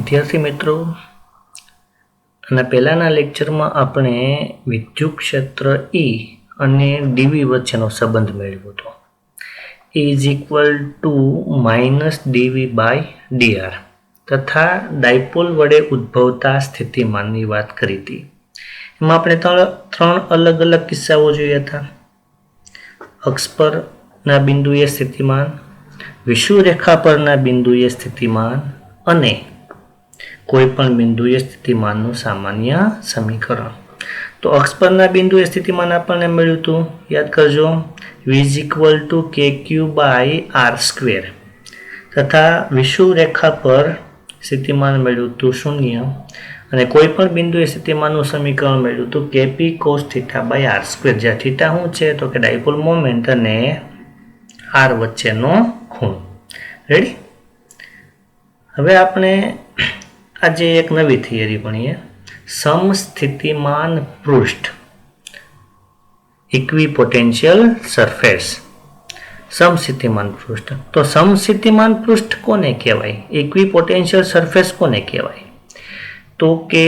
વિદ્યાર્થી મિત્રો, અને પહેલાના લેક્ચરમાં આપણે વિદ્યુત ક્ષેત્ર E અને dV વચ્ચેનો સંબંધ મેળવ્યો હતો. E is equal to -dV by dr તથા ડાયપોલ વડે ઉદ્ભવતા સ્થિતિમાનની વાત કરી હતી. એમાં આપણે ત્રણ અલગ અલગ કિસ્સાઓ જોયા હતા. અક્ષ પરના બિંદુએ સ્થિતિમાન, વિષુવરેખા પરના બિંદુએ સ્થિતિમાન અને કોઈ પણ બિંદુએ સ્થિતિમાનનું સામાન્ય સમીકરણ. તો અક્ષ પરના બિંદુએ સ્થિતિમાન આપણને મળ્યું હતું, યાદ કરજો, v is equal to kq by r square તથા વિષુવરેખા પર સ્થિતિમાન મળ્યું હતું 0 અને કોઈ પણ બિંદુએ સ્થિતિમાનનું સમીકરણ મળ્યું હતું kp cos theta by r square, જ્યાં થીટા શું છે તો કે ડાયપોલ મોમેન્ટ અને r વચ્ચેનો ખૂણો. રેડી? હવે આપણે આજે એક નવી થિયરી ભણીએ, સમસ્થિતિમાન પૃષ્ઠ, ઇક્વિપોટેન્શિયલ સરફેસ. સમસ્થિતિમાન પૃષ્ઠ, તો સમસ્થિતિમાન પૃષ્ઠ કોને કહેવાય, ઇક્વિપોટેન્શિયલ સરફેસ કોને કહેવાય? તો કે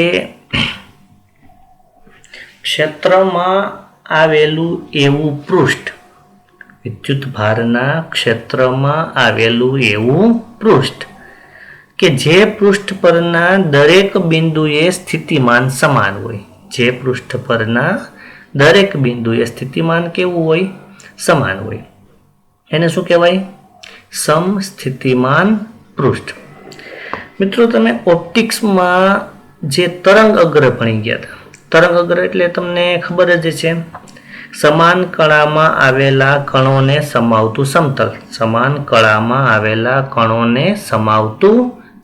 ક્ષેત્રમાં આવેલું એવું પૃષ્ઠ, વિદ્યુત ભારના ક્ષેત્રમાં આવેલું એવું પૃષ્ઠ કે જે પૃષ્ઠ પરના દરેક બિંદુએ સ્થિતિમાન સમાન હોય. જે પૃષ્ઠ પરના દરેક બિંદુએ સ્થિતિમાન કેવું હોય? સમાન હોય. એને શું કહેવાય? સમસ્થિતિમાન પૃષ્ઠ. મિત્રો, તમે ઓપ્ટિક્સમાં જે તરંગ અગ્ર ભણી ગયા હતા, તરંગ અગ્ર એટલે તમને ખબર જ છે, સમાન કળામાં આવેલા કણોને સમાવતું સમતલ. સમાન કળામાં આવેલા કણોને સમાવતું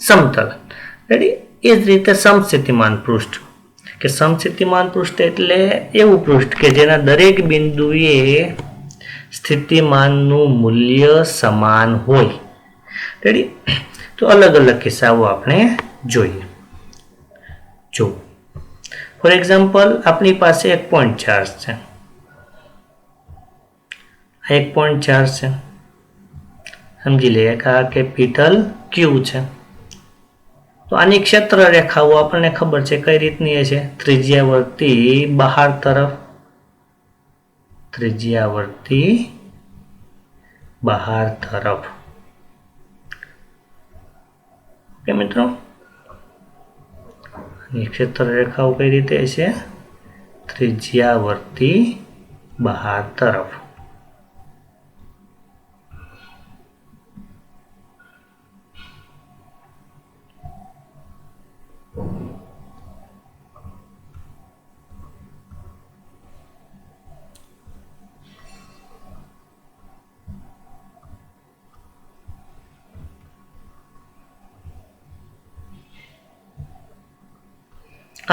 સમતલ. રેડી? એ જ રીતે સમસ્થિતિમાન પૃષ્ઠ, કે સમસ્થિતિમાન પૃષ્ઠ એટલે એવું પૃષ્ઠ કે જેના દરેક બિંદુએ સ્થિતિમાનનું મૂલ્ય સમાન હોય. રેડી? તો અલગ અલગ કિસ્સાઓ આપણે જોઈએ. જો ફોર એક્ઝામ્પલ, આપણી પાસે એક પોઈન્ટ ચાર્જ છે. આ એક પોઈન્ટ ચાર્જ છે, સમજી લઈએ કે આ કેપિટલ ક્યુ છે. તો આની ક્ષેત્ર રેખાઓ આપણને ખબર છે કઈ રીતની છે, ત્રિજ્યાવર્તી બહાર તરફ, ત્રિજ્યાવર્તી બહાર તરફ. ઓકે મિત્રો, આની ક્ષેત્ર રેખાઓ કઈ રીતે છે? ત્રિજ્યાવર્તી બહાર તરફ.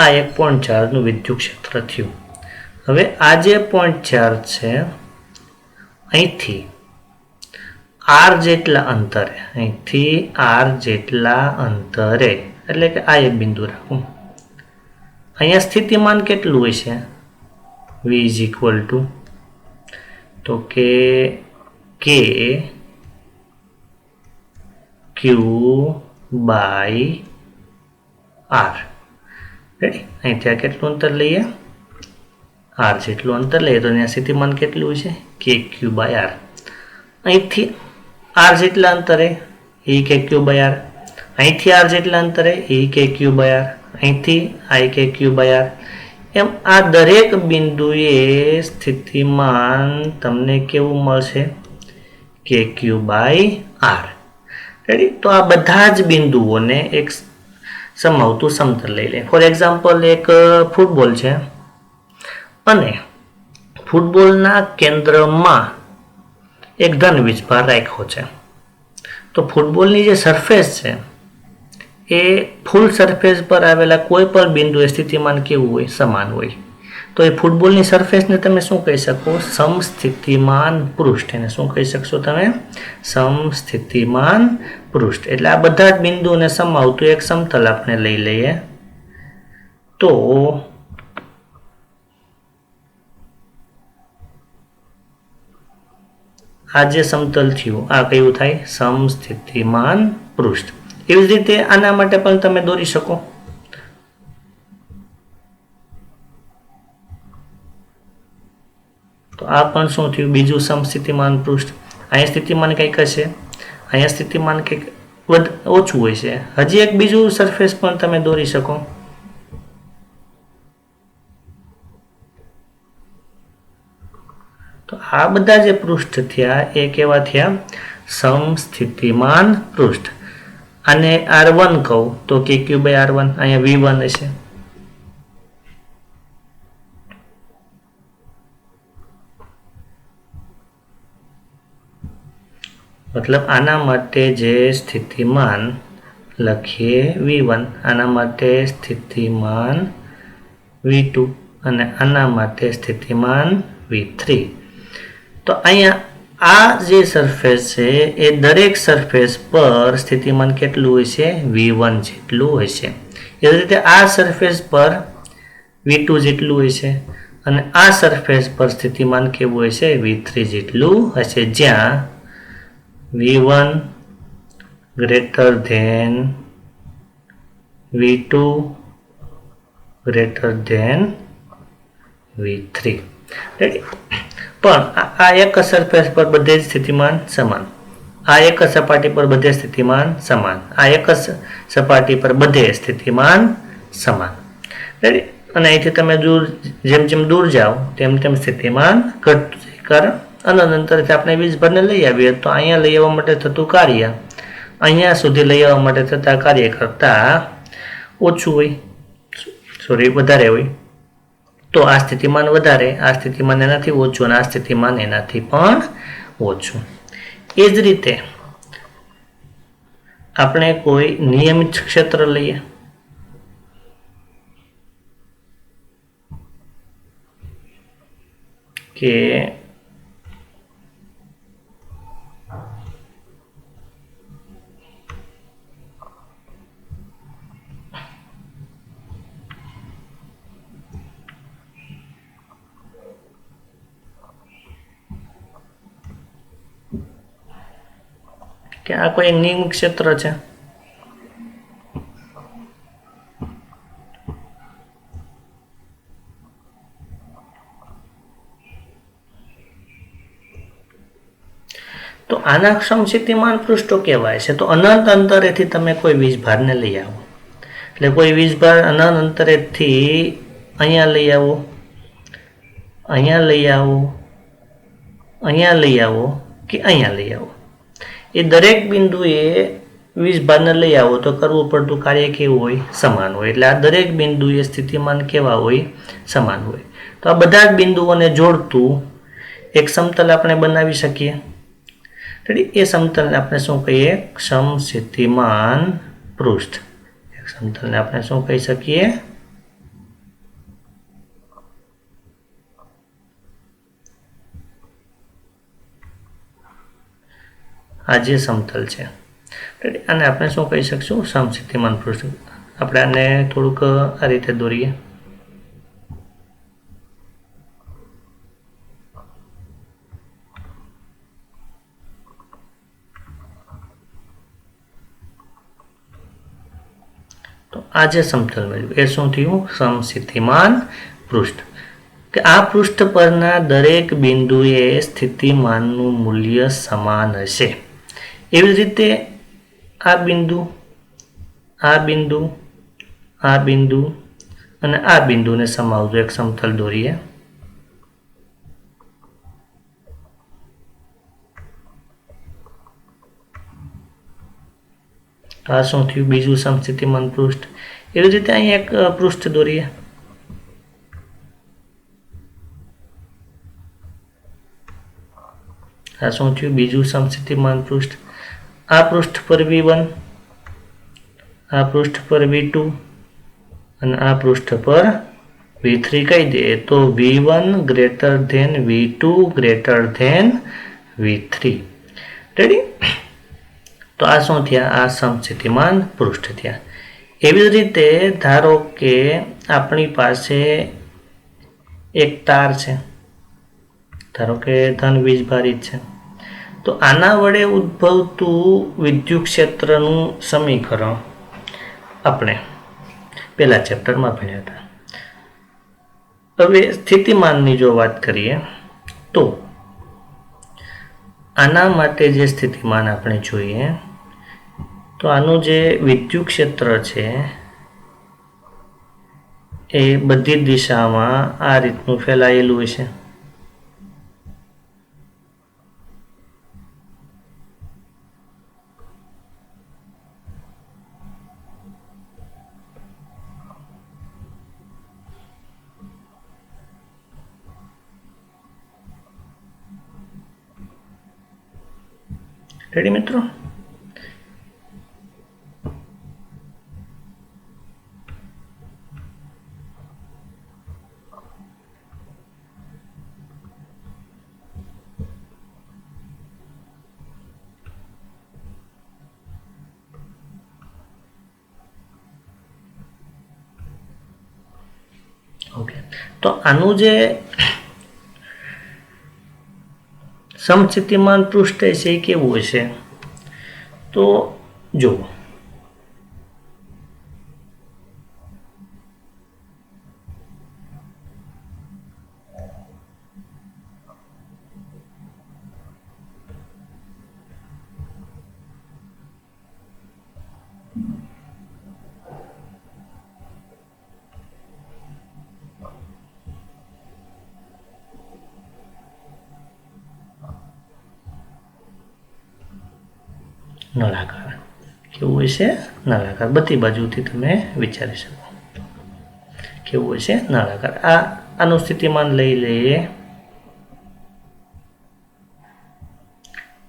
આ એક પોઈન્ટ ચાર્જનું વિદ્યુત ક્ષેત્ર થયું. હવે આ જે પોઈન્ટ ચાર્જ છે, અહીંથી r જેટલા અંતરે, અહીંથી r જેટલા અંતરે, એટલે કે આ એક બિંદુ રાખું, અહીંયા સ્થિતિમાન કેટલું હોય છે? v ઇઝ ઇક્વલ ટુ, તો કે k q by r. Ready? અહીંથી આ કેટલું અંતર લઈએ? r જેટલું અંતર લઈએ તો અહીંયા સ્થિતિમાન કેટલું છે? કે ક્યુ બાય r. અહીંથી r જેટલા અંતરે એ કે ક્યુ બાય r, અહીંથી r જેટલા અંતરે એ કે ક્યુ બાય r, અહીંથી આઈ કે ક્યુ બાય r. એમ આ દરેક બિંદુએ સ્થિતિમાન તમને કેવું મળશે? કે ક્યુ બાય r. રેડી? તો આ બધા જ બિંદુઓને એક સમાવતું સમતલ લઈ લે. ફોર એક્ઝામ્પલ, એક ફૂટબોલ છે અને ફૂટબોલના કેન્દ્રમાં એક ધન વીજભાર રાખ્યો છે. તો ફૂટબોલની જે સરફેસ છે એ ફૂલ સરફેસ પર આવેલા કોઈ પણ બિંદુએ સ્થિતિમાન કેવું હોય? સમાન હોય. તો એ ફૂટબોલની સરફેસને તમે શું કહી શકો? સમસ્થિતિમાન પૃષ્ઠ. એને શું કહી શકશો તમે? સમસ્થિતિમાન પૃષ્ઠ. એટલે આ બધા જ બિંદુઓને સમાવતું એક સમતલ આપણે લઈ લઈએ. તો આ જે સમતલ થયું, આ કયું થાય? સમસ્થિતિમાન પૃષ્ઠ. એવી જ રીતે આના માટે પણ તમે દોરી શકો. તો આ પણ શું થયું, બીજું સમસ્થિતિમાન પૃષ્ઠ. અહીંયા સ્થિતિમાન કંઈક હશે, અહીંયા સ્થિતિમાન કંઈક ઓછું હોય છે. હજી એક બીજું સરફેસ પણ તમે દોરી શકો. તો આ બધા જે પૃષ્ઠ થયા એ કેવા થયા, સમસ્થિતિમાન પૃષ્ઠ. આને R1 કહું તો KQ/R1, અહીંયા V1 હશે. મતલબ આના માટે જે સ્થિતિમાન લખીએ V1, આના માટે સ્થિતિમાન V2 અને આના માટે સ્થિતિમાન V3. તો અહીંયા આ જે સરફેસ છે એ દરેક સરફેસ પર સ્થિતિમાન કેટલું હોય છે, V1 જેટલું હોય છે. એ રીતે આ સરફેસ પર V2 જેટલું હોય છે અને આ સરફેસ પર સ્થિતિમાન કેવું હોય છે, V3 જેટલું હશે, જ્યાં V1 greater than V2 greater than V3. Ready. પણ આ એક સરફેસ પર બધે જ સ્થિતિમાન સમાન, આ એક સપાટી પર બધે સ્થિતિમાન સમાન, આ એક સપાટી પર બધે સ્થિતિમાન સમાન. રેડી. અને અહીંથી તમે દૂર જેમ જેમ દૂર જાઓ તેમ તેમ સ્થિતિમાન ઘટતું જાય. કારણ અનંતરથી આપણે વીજભારને લઈ આવીએ તો અહીંયા લઈ આવવા માટે થતું કાર્ય અહીંયા સુધી લઈ આવવા માટે થતા કાર્ય કરતાં ઓછું હોય, વધારે હોય. તો આ સ્થિતિમાન વધારે, આ સ્થિતિમાન એનાથી ઓછું અને આ સ્થિતિમાન એનાથી પણ ઓછું. એ જ રીતે આપણે કોઈ નિયમિત ક્ષેત્ર લઈએ, કે આ કોઈ નિયમિત ક્ષેત્ર છે. તો આના સમસ્થિતિમાન પૃષ્ઠો કહેવાય છે. તો અનંત અંતરેથી તમે કોઈ વીજભારને લઈ આવો, એટલે કોઈ વીજભાર અનંત અંતરેથી અહીંયા લઈ આવો, અહીંયા લઈ આવો, અહીંયા લઈ આવો કે અહીંયા લઈ આવો, એ દરેક બિંદુએ વીજભારને લઈ આવો તો કરવું પડતું કાર્ય કેવું હોય, સમાન હોય. એટલે આ દરેક બિંદુએ સ્થિતિમાન કેવા હોય, સમાન હોય. તો આ બધા જ બિંદુઓને જોડતું એક સમતલ આપણે બનાવી શકીએ. એ સમતલને આપણે શું કહીએ, સમસ્થિતિમાન પૃષ્ઠ. એક સમતલને આપણે શું કહી શકીએ, આ જે સમતલ છે આને આપણે શું કહી શકશું, સમસ્થિતિમાન પૃષ્ઠ. આપણે આને થોડુંક આ રીતે દોરીએ. તો આ જે સમતલ મળ્યું એ શું થયું, સમસ્થિતિમાન પૃષ્ઠ. કે આ પૃષ્ઠ પરના દરેક બિંદુએ સ્થિતિમાનનું મૂલ્ય સમાન હશે. એવી રીતે આ બિંદુ, આ બિંદુ, આ બિંદુ અને આ બિંદુને સમાવતું એક સમતલ દોરીએ. આ શું થયું, બીજું સમસ્થિતિમાન પૃષ્ઠ. એવી રીતે અહીં એક પૃષ્ઠ દોરીએ. આ શું થયું, બીજું સમસ્થિતિમાન પૃષ્ઠ. આ પૃષ્ઠ પર V1, આ પૃષ્ઠ પર V2 અને આ પૃષ્ઠ પર V3 કહી દે તો V1 greater than V2 greater than V3. Ready. તો આ શું થયા, આ સમસ્થિતિમાન પૃષ્ઠ થયા. એવી જ રીતે ધારો કે આપણી પાસે એક તાર છે, ધારો કે ધન વીજભારિત છે. તો આના વડે ઉદ્ભવતું વિદ્યુત ક્ષેત્રનું સમીકરણ આપણે પહેલા ચેપ્ટરમાં ભણ્યા હતા. હવે સ્થિતિમાનની જો વાત કરીએ તો આના માટે જે સ્થિતિમાન આપણે જોઈએ તો આનું જે વિદ્યુત ક્ષેત્ર છે એ બધી દિશામાં આ રીતનું ફેલાયેલું હશે. રેડી મિત્રો? ઓકે, તો આનું જે સમસ્થિતિમાન પૃષ્ઠ છે એ કેવું હશે? તો જુઓ, નળાકાર કેવું હશે? નળાકાર. બધી બાજુથી તમે વિચારી શકો કેવું હશે? નળાકાર. આનું સ્થિતિમાન લઈ લઈએ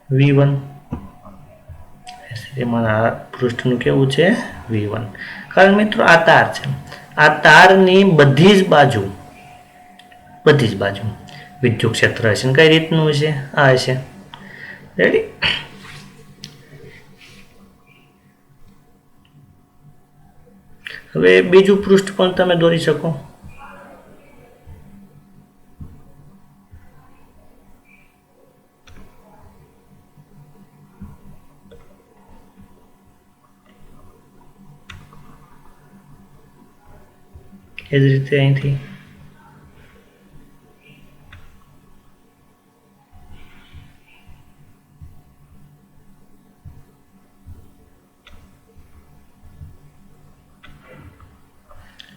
V1. સ્થિતિમાન આ પૃષ્ઠનું કેવું છે? V1. કારણ મિત્રો આ તાર છે, આ તારની બધી જ બાજુ વિદ્યુત ક્ષેત્ર હશે. કઈ રીતનું હશે? આ હશે. રેડી? હવે બીજું પૃષ્ઠ પણ તમે દોરી શકો. એ જ રીતે અહીંથી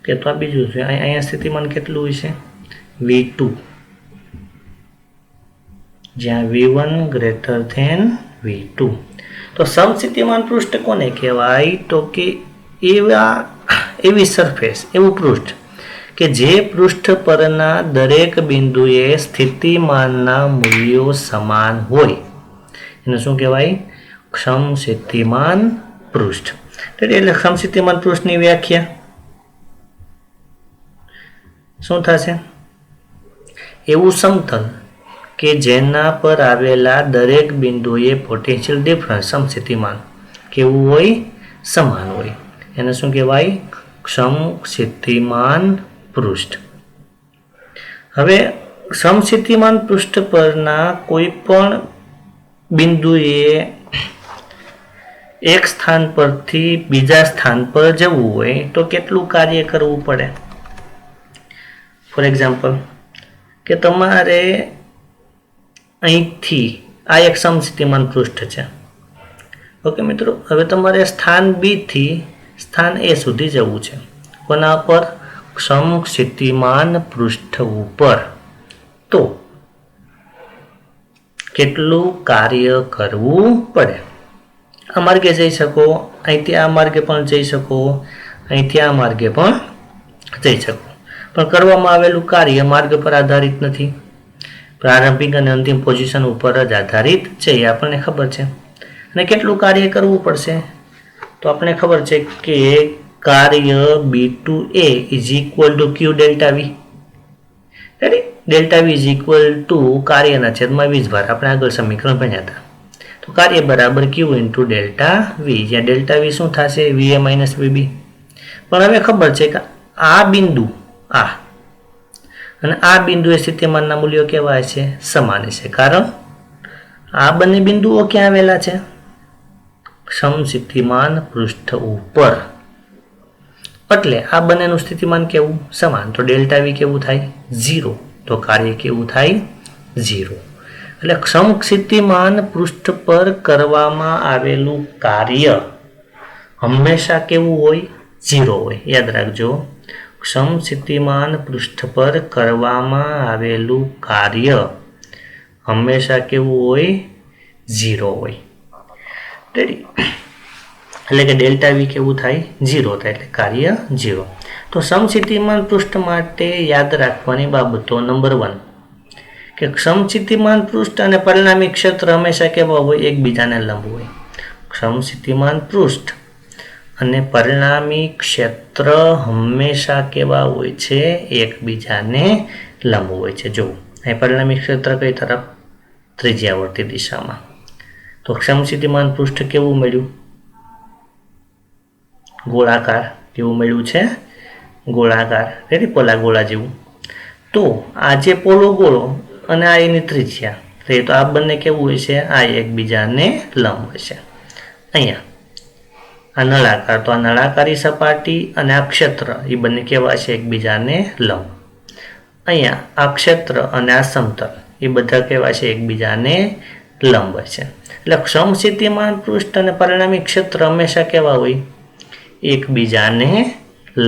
કે તો આ બીજું છે. અહીંયા સ્થિતિમાન કેટલું હશે? V2, જ્યાં V1 ગ્રેટર ધેન V2. તો સમસ્થિતિમાન પૃષ્ઠ કોને કહેવાય? તો કે એવી સરફેસ, એવું પૃષ્ઠ કે જે પૃષ્ઠ પરના દરેક બિંદુએ સ્થિતિમાનના મૂલ્યો સમાન હોય એને શું કહેવાય? સમસ્થિતિમાન પૃષ્ઠ. એટલે સમસ્થિતિમાન પૃષ્ઠની વ્યાખ્યા શું થશે? એવું સમતલ કે જેના પર આવેલા દરેક બિંદુએ પોટેન્શિયલ ડિફરન્સ સમસ્થિતિમાન કેવું હોય? સમાન હોય. એને શું કહેવાય? સમસ્થિતિમાન પૃષ્ઠ. હવે સમસ્થિતિમાન પૃષ્ઠ પરના કોઈ પણ બિંદુએ એક સ્થાન પરથી બીજા સ્થાન પર જવું હોય તો કેટલું કાર્ય કરવું પડે? ફોર એક્ઝામ્પલ કે તમારે અહીંથી આ એક સમસ્થિતિમાન પૃષ્ઠ છે. ઓકે મિત્રો, હવે તમારે સ્થાન બી થી સ્થાન એ સુધી જવું છે. કોના પર? સમસ્થિતિમાન પૃષ્ઠ ઉપર. તો કેટલું કાર્ય કરવું પડે? આ માર્ગે જઈ શકો, અહીંથી આ માર્ગે પણ જઈ શકો, અહીંથી આ માર્ગે પણ જઈ શકો, પણ કરવામાં આવેલું કાર્ય માર્ગ પર આધારિત નથી, પ્રારંભિક અને અંતિમ પોઝિશન ઉપર જ આધારિત છે. એ આપણને ખબર છે. અને કેટલું કાર્ય કરવું પડશે? તો આપણને ખબર છે કે કાર્ય B2A is equal two Q delta V. Ready? Delta V is equal two કાર્યના છેદમાં વીજભાર. આપણે આગળ સમીકરણ ભણ્યા હતા. તો કાર્ય બરાબર Q ઇન્ટુ ડેલ્ટા V, જ્યાં ડેલ્ટા V શું થશે? VA minus VB. પણ હવે ખબર છે કે આ બિંદુ અને આ બિંદુએ સ્થિતિમાનના મૂલ્યો કેવા છે? સમાન છે. કારણ આ બંને બિંદુઓ ક્યાં આવેલા છે? સમસ્થિતિમાન પૃષ્ઠ ઉપર. એટલે આ બંનેનું સ્થિતિમાન કેવું? સમાન. તો ડેલ્ટા વી કેવું થાય? 0. તો કાર્ય કેવું થાય? 0. એટલે સમસ્થિતિમાન પૃષ્ઠ પર કરવામાં આવેલું કાર્ય હંમેશા કેવું હોય? 0 હોય. યાદ રાખજો, સમસ્થિતિમાન પૃષ્ઠ પર કરવામાં આવેલું કાર્ય હંમેશા કેવું હોય? 0 હોય. રેડી? એટલે કે ડેલ્ટા વી કેવું થાય? 0 થાય. એટલે કાર્ય 0. તો સમસ્થિતિમાન પૃષ્ઠ માટે યાદ રાખવાની બાબતો. નંબર 1 કે સમસ્થિતિમાન પૃષ્ઠ અને પરિણામી ક્ષેત્ર હંમેશા કેવા હોય? એકબીજાને લંબ હોય. સમસ્થિતિમાન પૃષ્ઠ અને પરિણામી ક્ષેત્ર હંમેશા કેવા હોય છે? એકબીજાને લંબ હોય છે. જો અહીં પરિણામી ક્ષેત્ર કઈ તરફ? ત્રિજ્યાવર્તી દિશામાં. તો સમસ્થિતિમાન પૃષ્ઠ કેવું મળ્યું? ગોળાકાર. કેવું મળ્યું છે? ગોળાકાર. રેડી? પોલા ગોળા જેવું. તો આ જે પોલો ગોળો અને આ એની ત્રિજ્યા, તો આ બંને કેવું હોય છે? આ એકબીજાને લંબ હોય છે. અહીંયા આ નળાકાર, તો આ નળાકારી સપાટી અને આ ક્ષેત્ર એ બંને કેવા છે? એકબીજાને લંબ. અહીંયા આ ક્ષેત્ર અને આ સમતલ એ બધા કેવા છે? એકબીજાને લંબ છે. એટલે સમસ્થિતિમાન પૃષ્ઠ અને પરિણામી ક્ષેત્ર હંમેશા કેવા હોય? એકબીજાને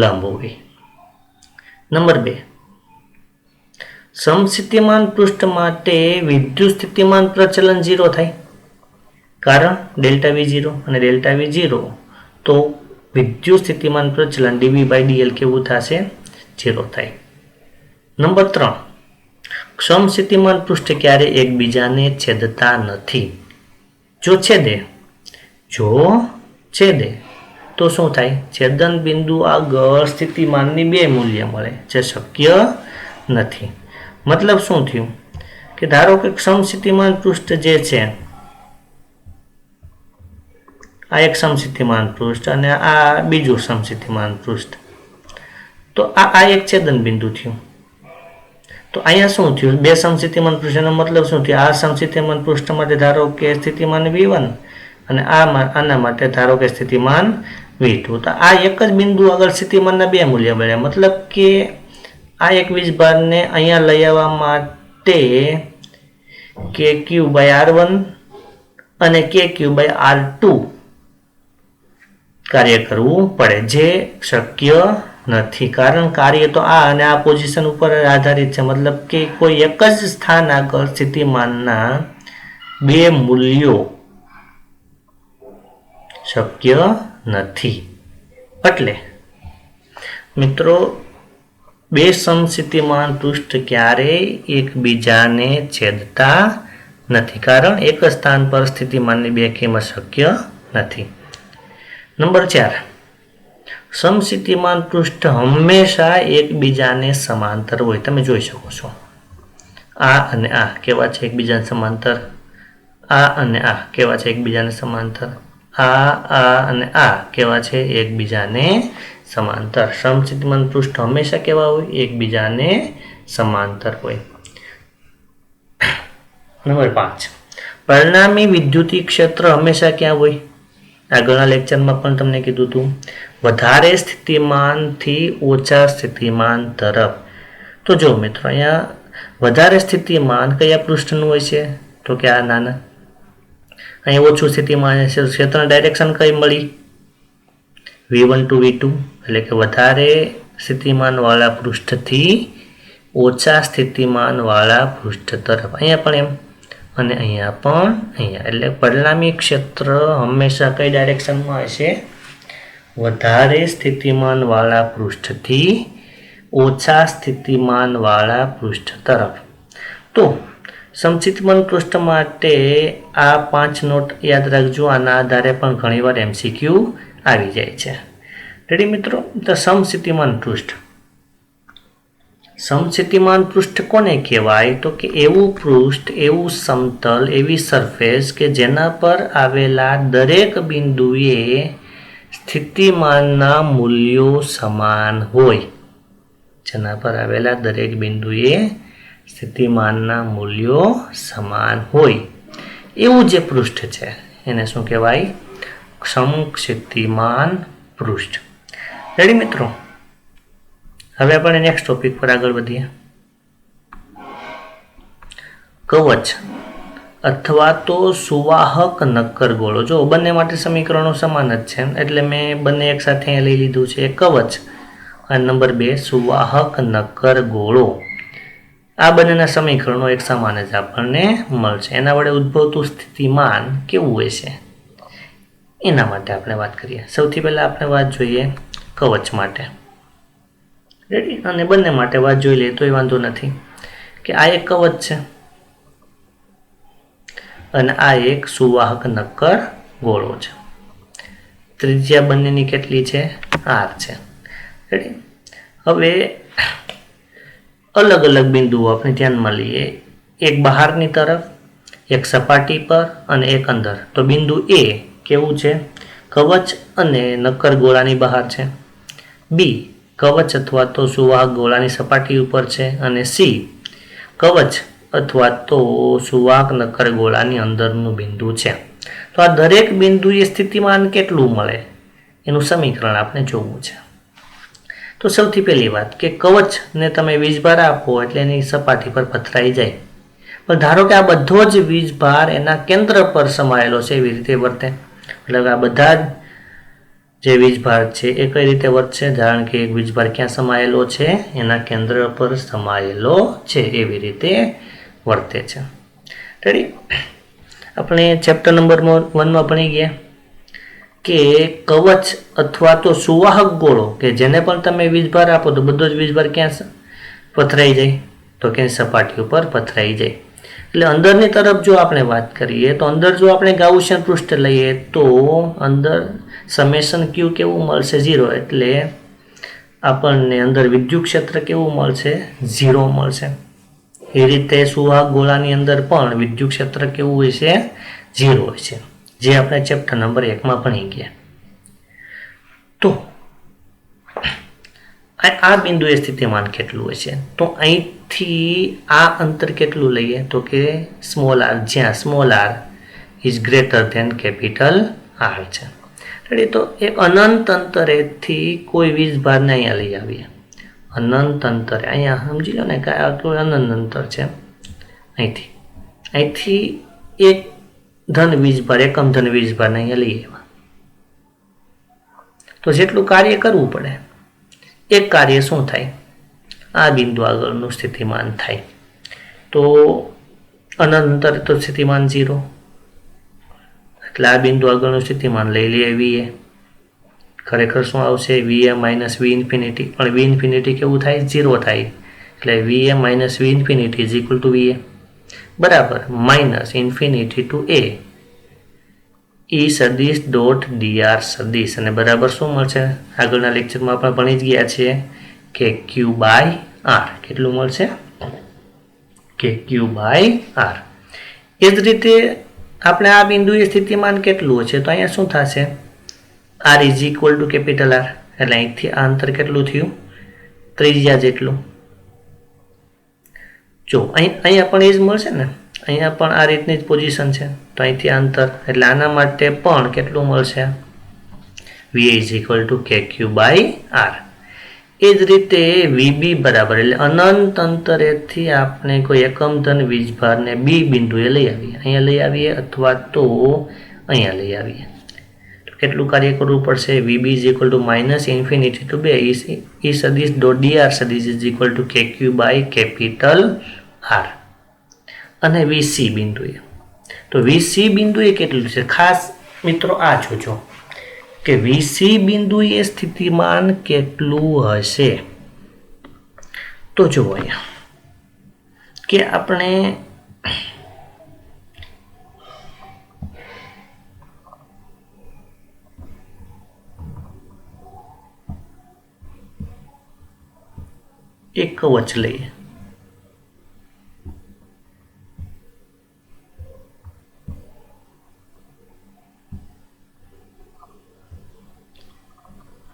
લંબ હોય. નંબર 2, સમસ્થિતિમાન પૃષ્ઠ માટે વિદ્યુત સ્થિતિમાન પ્રચલન 0 થાય. કારણ ડેલ્ટા વી 0 અને ડેલ્ટા વી 0, તો વિદ્યુત સ્થિતિમાન પ્રચલન dV/dl કેવું થશે? 0 થાય. નંબર 3, સમસ્થિતિમાન પૃષ્ઠ ક્યારે એકબીજાને છેદતા નથી. જો છેદે તો શું થાય? છેદન બિંદુ આગળ સ્થિતિમાનની 2 મૂલ્ય મળે, જે શક્ય નથી. મતલબ શું થયું? કે ધારો કે સમસ્થિતિમાન પૃષ્ઠ જે છે, આ એક સમસ્થિતિમાન પૃષ્ઠ અને આ બીજું સમસ્થિતિમાન પૃષ્ઠ, તો આ એક છેદન બિંદુ થયું. તો અહીંયા શું થયું? 2 સમસ્થિતિમાન પૃષ્ઠનો મતલબ શું થયું? આ સમસ્થિતિમાન પૃષ્ઠ માટે ધારો કે સ્થિતિમાન V1 અને આના માટે ધારો કે સ્થિતિમાન V2. તો આ એક જ બિંદુ આગળ સ્થિતિમાનના 2 મૂલ્ય મળ્યા. મતલબ કે આ એક વીજભારને અહીંયા લઈ આવવા માટે KQ/R1 અને KQ/R2 કાર્ય કરવું પડે, જે શક્ય નથી. કારણ કાર્ય તો આ અને આ પોઝિશન ઉપર આધારિત છે. મતલબ કે કોઈ એક જ સ્થાન આગળ સ્થિતિમાનના 2 મૂલ્યો શક્ય નથી. એટલે મિત્રો, 2 સમસ્થિતિમાન પૃષ્ઠ ક્યારેય એકબીજાને છેદતા નથી, કારણ એક જ સ્થાન પર સ્થિતિમાનની 2 કિંમત શક્ય નથી. નંબર 4, સમસ્થિતિમાન પૃષ્ઠ હંમેશા એકબીજાને સમાંતર હોય. તમે જોઈ શકો છો, આ અને આ કેવા છે? એકબીજાને સમાંતર. આ અને આ કેવા છે? એકબીજાને સમાંતર. આ અને આ કેવા છે? એકબીજાને સમાંતર. સમસ્થિતિમાન પૃષ્ઠ હંમેશા કેવા હોય? એકબીજાને સમાંતર હોય. નંબર 5, પરિણામી વિદ્યુતીય ક્ષેત્ર હંમેશા ક્યાં હોય? આગળના લેક્ચરમાં પણ તમને કીધું હતું, વધારે સ્થિતિમાનથી ઓછા સ્થિતિમાન તરફ. તો જો મિત્રો, અહીંયા વધારે સ્થિતિમાન કયા પૃષ્ઠનું હોય છે? તો કે આ નાના. અહીંયા ઓછું સ્થિતિમાન છે, ક્ષેત્રની ડાયરેક્શન કઈ મળી? V1 to V2. એટલે કે વધારે સ્થિતિમાનવાળા પૃષ્ઠથી ઓછા સ્થિતિમાનવાળા પૃષ્ઠ તરફ. અહીંયા પણ એમ અને અહીંયા પણ અહીંયા. એટલે પરિણામી ક્ષેત્ર હંમેશા કઈ ડાયરેક્શનમાં હશે? વધારે સ્થિતિમાનવાળા પૃષ્ઠથી ઓછા સ્થિતિમાનવાળા પૃષ્ઠ તરફ. તો સમસ્થિતિમાન પૃષ્ઠ માટે આ 5 નોટ યાદ રાખજો. આના આધારે પણ ઘણીવાર MCQ આવી જાય છે. રેડી મિત્રો? તો સમસ્થિતિમાન પૃષ્ઠ. સમસ્થિતિમાન પૃષ્ઠ કોને કહેવાય? તો કે એવું પૃષ્ઠ, એવું સમતલ, એવી સરફેસ કે જેના પર આવેલા દરેક બિંદુએ સ્થિતિમાનના મૂલ્યો સમાન હોય. જેના પર આવેલા દરેક બિંદુએ સ્થિતિમાનના મૂલ્યો સમાન હોય એવું જે પૃષ્ઠ છે એને શું કહેવાય? સમક્ષિતિમાન પૃષ્ઠ. રેડી મિત્રો? હવે આપણે નેક્સ્ટ ટોપિક પર આગળ વધીએ. કવચ અથવા તો સુવાહક નક્કર ગોળો. જો બંને માટે સમીકરણો સમાન જ છે એટલે મેં બંને એક સાથે અહીંયા લઈ લીધું છે. કવચ અને નંબર 2 સુવાહક નક્કર ગોળો. આ બંનેના સમીકરણો એક સમાન જ આપણને મળશે. એના વડે ઉદ્ભવતું સ્થિતિમાન કેવું હોય છે એના માટે આપણે વાત કરીએ. સૌથી પહેલા આપણે વાત જોઈએ કવચ માટે. રેડી? અને બંને માટે વાત જોઈ લઈએ તોય વાંધો નથી કે આ એક કવચ છે અને આ એક સુવાહક નક્કર ગોળો છે. ત્રિજ્યા બંનેની કેટલી છે? r છે. રેડી? હવે અલગ અલગ બિંદુઓ આપણે ધ્યાનમાં લઈએ. એક બહારની તરફ, એક સપાટી પર અને એક અંદર. તો બિંદુ A કેવું છે? કવચ અને નક્કર ગોળાની બહાર છે. B કવચ અથવા તો સુવાહક ગોળાની સપાટી ઉપર છે. અને C કવચ અથવા તો સુવાહક નક્કર ગોળાની અંદરનું બિંદુ છે. તો આ દરેક બિંદુએ સ્થિતિમાન કેટલું મળે એનું સમીકરણ આપણે જોવું છે. તો સૌથી પહેલી વાત કે કવચને તમે વીજભાર આપો એટલે એની સપાટી પર પથરાઈ જાય. પણ ધારો કે આ બધો જ વીજભાર એના કેન્દ્ર પર સમાયેલો છે, એવી રીતે વર્તે. એટલે આ બધા જે વીજભાર છે એ કઈ રીતે વર્તશે? કારણ કે એક વીજભાર ક્યાં સમાયેલો છે? એના કેન્દ્ર પર સમાયેલો છે, એવી રીતે વર્તે છે. રેડી? આપણે ચેપ્ટર નંબર 1માં ભણી ગયા કે કવચ અથવા તો સુવાહક ગોળો કે જેને પણ તમે વીજભાર આપો તો બધો જ વીજભાર ક્યાં પથરાઈ જાય? તો કે સપાટી ઉપર પથરાઈ જાય. એટલે અંદરની તરફ જો આપણે વાત કરીએ તો અંદર જો આપણે ગાઉસિયન પૃષ્ઠ લઈએ તો અંદર સમેશન ક્યુ કેવું મળશે? 0. એટલે આપણને અંદર વિદ્યુત ક્ષેત્ર કેવું મળશે? 0 મળશે. એ રીતે સુવાહક ગોળાની અંદર પણ વિદ્યુત ક્ષેત્ર કેવું હોય છે? 0 હોય છે, જે આપણે ચેપ્ટર નંબર 1માં ભણી ગયા. તો આ બિંદુએ સ્થિતિમાન કેટલું હોય છે? તો અહીંથી આ અંતર કેટલું લઈએ? તો કે સ્મોલ r, જ્યાં small r is greater than capital R છે. રેડી? તો એક અનંત અંતરેથી કોઈ વીજભારને અહીંયા લઈ આવીએ. અનંત અંતરે અહીંયા સમજી લો ને કે આ કોઈ અનંત અંતર છે. અહીંથી એક ધન વીજભાર, એકમ ધન વીજભારને અહીંયા લઈ આવ્યા. તો જેટલું કાર્ય કરવું પડે એક કાર્ય શું થાય? આ બિંદુ આગળનું સ્થિતિમાન થાય. તો અનંત અંતર તો સ્થિતિમાન 0. એટલે આ બિંદુ આગળનું સ્થિતિમાન લઈ લઈએ VA. ખરેખર શું આવશે? VA minus V infinity. પણ V ઇન્ફિનિટી કેવું થાય? 0 થાય. એટલે VA માઇનસ V ઇન્ફિનિટી ઇઝ ઇક્વલ ટુ VA બરાબર minus infinity to A E સદિશ ડોટ dr સદિશ. અને બરાબર શું મળશે? આગળના લેક્ચરમાં આપણે ભણી જ ગયા છીએ કે Q બાય R. કેટલું મળશે? કે Q બાય R. એ જ રીતે આપણે આ બિંદુએ સ્થિતિમાન કેટલું છે? તો અહીંયા શું થશે? R is equal to capital R. એટલે અહીંથી આ અંતર કેટલું થયું? ત્રિજ્યા જેટલું. જો અહીંયા પણ એ જ મળશે ને, અહીંયા પણ આ રીતની જ પોઝિશન છે. તો અહીંથી અંતર એટલે આના માટે પણ કેટલું મળશે? VA is equal to KQ by R. એ જ રીતે VB બરાબર એટલે અનંત અંતરેથી આપણે કોઈ એકમ ધન વીજભારને B બિંદુએ લઈ આવીએ. અહીંયા લઈ આવીએ અથવા તો અહીંયા લઈ આવીએ. કેટલું કાર્ય કરવું પડશે? VB is equal to minus infinity to 2 E સદિશ ડોટ dr સદિશ is equal to KQ by capital R. અને VC બિંદુએ તો VC બિંદુએ કેટલું છે? ખાસ મિત્રો આ જોજો કે VC બિંદુએ સ્થિતિમાન કેટલું હશે? તો જુઓ અહીંયા કે આપણે એક કવચ લઈએ.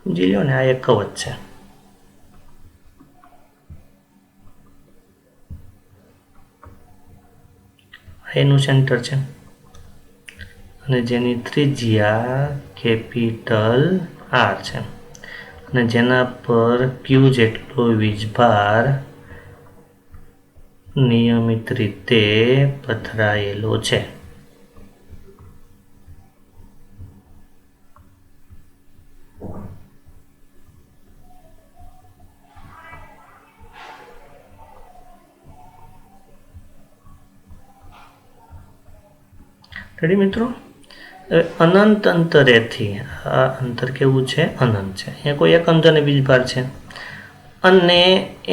સમજી લો ને આ એક કવચ છે. એનું સેન્ટર છે. અને જેની ત્રિજ્યા કેપિટલ આર છે અને જેના પર ક્યુ જેટલો વીજભાર નિયમિત રીતે પથરાયેલો છે. રેડી મિત્રો? અનંત અંતરેથી, આ અંતર કેવું છે? અનંત છે. અહીંયા કોઈ એક અંતરને વીજભાર છે અને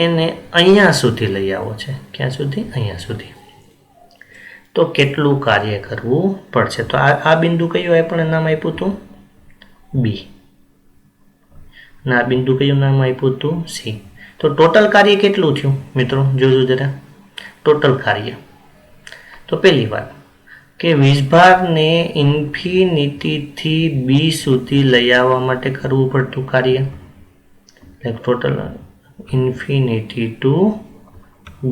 એને અહીંયા સુધી લઈ આવો છે. ક્યાં સુધી? અહીંયા સુધી. તો કેટલું કાર્ય કરવું પડશે? તો આ બિંદુ કયું આપણને નામ આપ્યું હતું? બી. અને આ બિંદુ કયું નામ આપ્યું હતું? સી. તો ટોટલ કાર્ય કેટલું થયું મિત્રો? જોજો જરા ટોટલ કાર્ય. તો પહેલી વાત કે વીજભારને ઇન્ફિનિટીથી બી સુધી લઈ આવવા માટે કરવું પડતું કાર્ય, એટલે ટોટલ ઇન્ફિનિટી ટુ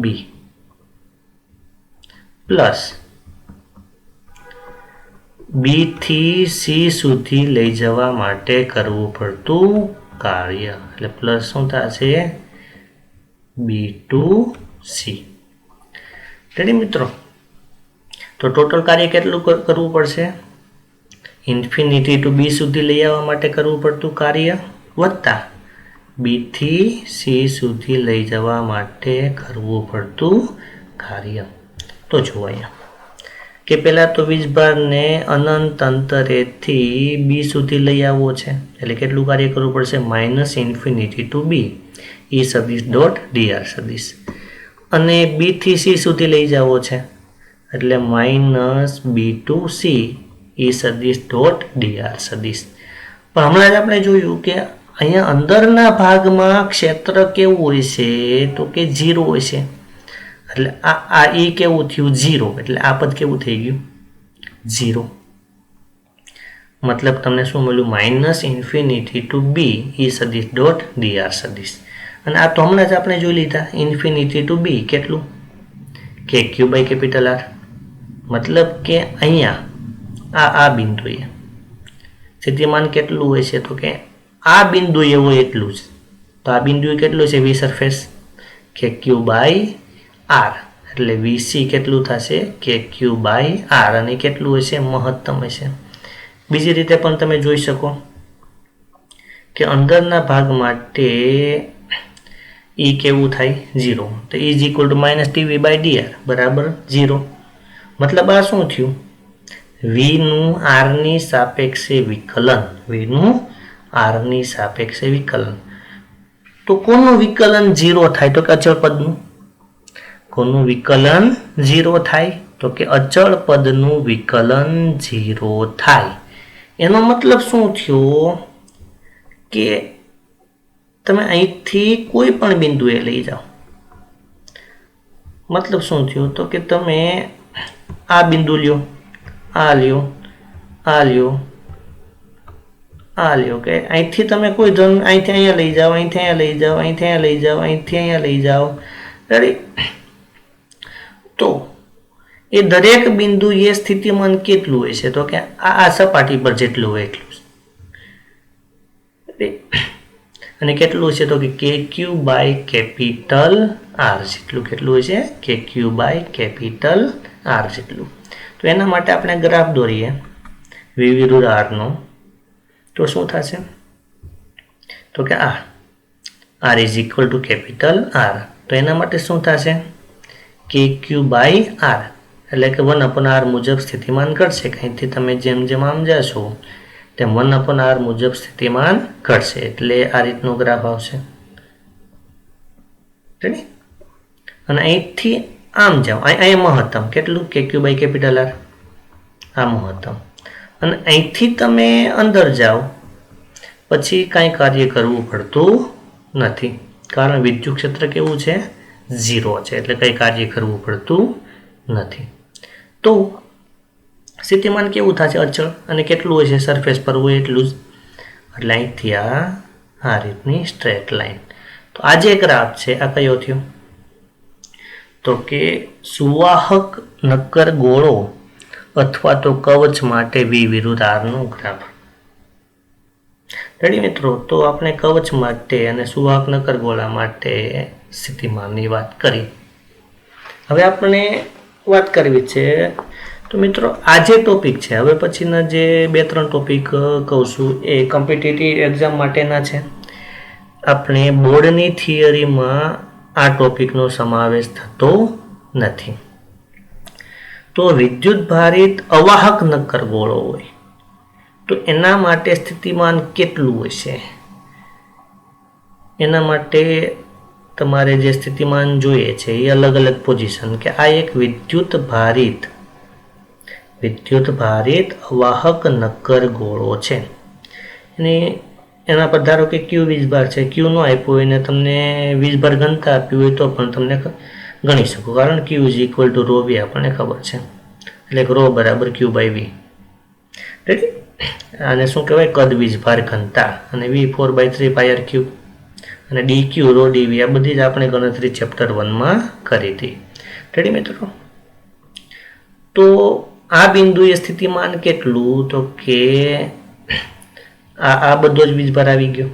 બી પ્લસ બી થી સી સુધી લઈ જવા માટે કરવું પડતું કાર્ય, એટલે પ્લસ શું થશે? બી ટુ સી. રેડી મિત્રો? તો ટોટલ કાર્ય કેટલું કરવું પડશે? ઇન્ફિનિટી ટુ બી સુધી લઈ આવવા માટે કરવું પડતું કાર્ય વત્તા બી થી સી સુધી લઈ જવા માટે કરવું પડતું કાર્ય. તો જુઓ અહીંયા કે પહેલાં તો વીજભારને અનંત અંતરેથી બી સુધી લઈ આવવો છે, એટલે કેટલું કાર્ય કરવું પડશે? માઇનસ ઇન્ફિનિટી ટુ બી ઈ સદિશ ડોટ ડીઆર સદિશ, અને બી થી સી સુધી લઈ જવો છે એટલે માઇનસ બી ટુ સી ઈ સદિશ ડોટ ડીઆર સદિશ. પણ હમણાં જ આપણે જોયું કે અહીંયા અંદરના ભાગમાં ક્ષેત્ર કેવું હોય છે? તો કે 0 હોય છે, એટલે આ ઈ કેવું થયું? 0. એટલે આ પદ કેવું થઈ ગયું? 0. મતલબ તમને શું મળ્યું? માઇનસ ઇન્ફિનિટી ટુ બી ઈ સદિશ ડોટ ડીઆર સદિશ. અને આ તો હમણાં જ આપણે જોઈ લીધા, ઇન્ફિનિટી ટુ બી કેટલું? કે ક્યુ બાય કેપિટલ આર. મતલબ કે અહીંયા આ બિંદુએ સ્થિતિમાન કેટલું હોય છે? તો કે આ બિંદુએ હોય એટલું જ. તો આ બિંદુએ કેટલું છે? વી સરફેસ કે ક્યુ બાય આર, એટલે વીસી કેટલું થશે? કે ક્યુ બાય આર. અને કેટલું હશે? મહત્તમ હશે. બીજી રીતે પણ તમે જોઈ શકો કે અંદરના ભાગ માટે ઈ કેવું થાય? 0. તો E is equal to minus dV by dr બરાબર 0. મતલબ આ શું થયું? વીનું આરની સાપેક્ષે વિકલન. વીનું આરની સાપેક્ષે વિકલન. તો કોનું વિકલન 0 થાય? તો કે અચળ પદનું. કોનું વિકલન 0 થાય? તો કે અચળ પદનું વિકલન 0 થાય. એનો મતલબ શું થયો? કે તમે અહીંથી કોઈ પણ બિંદુએ લઈ જાઓ. મતલબ શું થયું? તો કે તમે આ બિંદુ લ્યો, આ લ્યો, આ લ્યો, આ લ્યો, કે અહીંથી તમે કોઈ ધન અહીંથી અહીંયા લઈ જાઓ, અહીંથી અહીંયા લઈ જાઓ, અહીંથી અહીંયા લઈ જાઓ, અહીંથી અહીંયા લઈ જાઓ. રેડી? તો એ દરેક બિંદુ એ સ્થિતિમાન કેટલું હોય છે? તો કે આ સપાટી પર જેટલું હોય એટલું. અને કેટલું છે? તો કે ક્યુ બાય કેપિટલ આર જેટલું. કેટલું હોય છે? કે ક્યુ બાય કેપિટલ આર જેટલું. તો એના માટે આપણે ગ્રાફ દોરીએ વી વિરુદ્ધ આરનો. તો શું થશે? તો કે R is equal to capital R. તો એના માટે શું થશે? કે ક્યુ બાય આર, એટલે કે 1/r મુજબ સ્થિતિમાન ઘટશે. કંઈથી તમે જેમ જેમ આમ જશો તેમ 1/r મુજબ સ્થિતિમાન ઘટશે. એટલે આ રીતનો ગ્રાફ આવશે. રેડી? અને અહીંથી આમ જાઓ, અહીંયા મહત્તમ કેટલું? કે ક્યુ બાય કેપિટલ આર. આ મહત્તમ. અને અહીંથી તમે અંદર જાઓ પછી કાંઈ કાર્ય કરવું પડતું નથી, કારણ વિદ્યુત ક્ષેત્ર કેવું છે? 0 છે, એટલે કંઈ કાર્ય કરવું પડતું નથી. તો સ્થિતિમાન કેવું થશે? અચળ. અને કેટલું હોય છે? સરફેસ પર હોય એટલું જ. એટલે અહીંથી આ રીતની સ્ટ્રેટ લાઈન. તો આ જે ગ્રાફ છે આ કયો થયો? તો કે સુવાહક નક્કર ગોળો અથવા તો કવચ માટે V વિરુદ્ધ R નો ગ્રાફ. રેડી મિત્રો, તો આપણે કવચ માટે અને સુવાહક નક્કર ગોળા માટે સ્થિતિમાનની વાત કરી. હવે આપણે વાત કરવી છે, તો મિત્રો આ જે ટોપિક છે, હવે પછીના જે 2-3 ટોપિક કહું છું એ કોમ્પિટિટિવ એક્ઝામ માટેના છે. આપણે બોર્ડની થિયરીમાં આ ટોપિકનો સમાવેશ થતો નથી. તો વિદ્યુત ભારિત અવાહક નક્કર ગોળો હોય તો એના માટે સ્થિતિમાન કેટલું હશે, એના માટે તમારે જે સ્થિતિમાન જોઈએ છે એ અલગ અલગ પોઝિશન, કે આ એક વિદ્યુત ભારિત અવાહક નક્કર ગોળો છે. એના પર ધારો કે ક્યુ વીજભાર છે, ક્યુ નો આપ્યો હોય ને તમને વીજભાર ઘનતા આપ્યું હોય તો પણ તમને ગણી શકો, કારણ ક્યુ ઇઝ ઇક્વલ ટુ રો વી આપણને ખબર છે, એટલે રો બરાબર ક્યુ બાય વી. રેડી? આને શું કહેવાય? કદ વીજભાર ઘનતા. અને વી 4/3 પાયર ક્યુબ અને ડી ક્યુ રો ડી વી, આ બધી જ આપણે ગણતરી ચેપ્ટર 1માં કરી હતી. રેડી મિત્રો? તો આ બિંદુએ સ્થિતિમાન કેટલું, તો કે આ બધો જ વીજભાર આવી ગયો.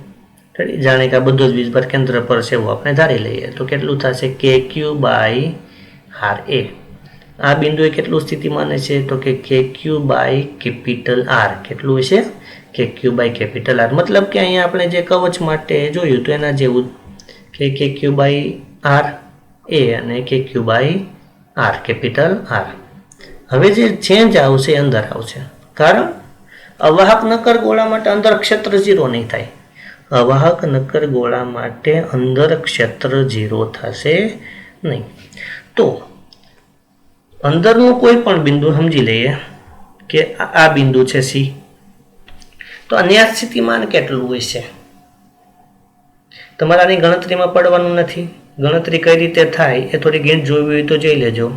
રેડી? જાણે કે આ બધો જ વીજભાર કેન્દ્ર પર છે એવું આપણે ધારી લઈએ, તો કેટલું થશે? કે ક્યુ બાય આર એ. આ બિંદુએ કેટલું સ્થિતિમાન છે, તો કે ક્યુ બાય કેપિટલ આર. કેટલું હશે? કે ક્યુ બાય કેપિટલ આર. મતલબ કે અહીંયા આપણે જે કવચ માટે જોયું તો એના જેવું, કે ક્યુ બાય આર એ અને કે ક્યુ બાય આર કેપિટલ આર. હવે જે ચેન્જ આવશે એ અંદર આવશે, કારણ અવાહક નક્કર ગોળા માટે અંદર ક્ષેત્ર 0 નહીં થાય. અવાહક નક્કર ગોળા માટે અંદર ક્ષેત્ર 0 થશે નહીં. તો અંદરનું કોઈ પણ બિંદુ સમજી લઈએ કે આ બિંદુ છે સી, તો અન્ય સ્થિતિમાન કેટલું હોય છે તમારે આની ગણતરીમાં પડવાનું નથી. ગણતરી કઈ રીતે થાય એ થોડી ગીત જોવી હોય તો જોઈ લેજો,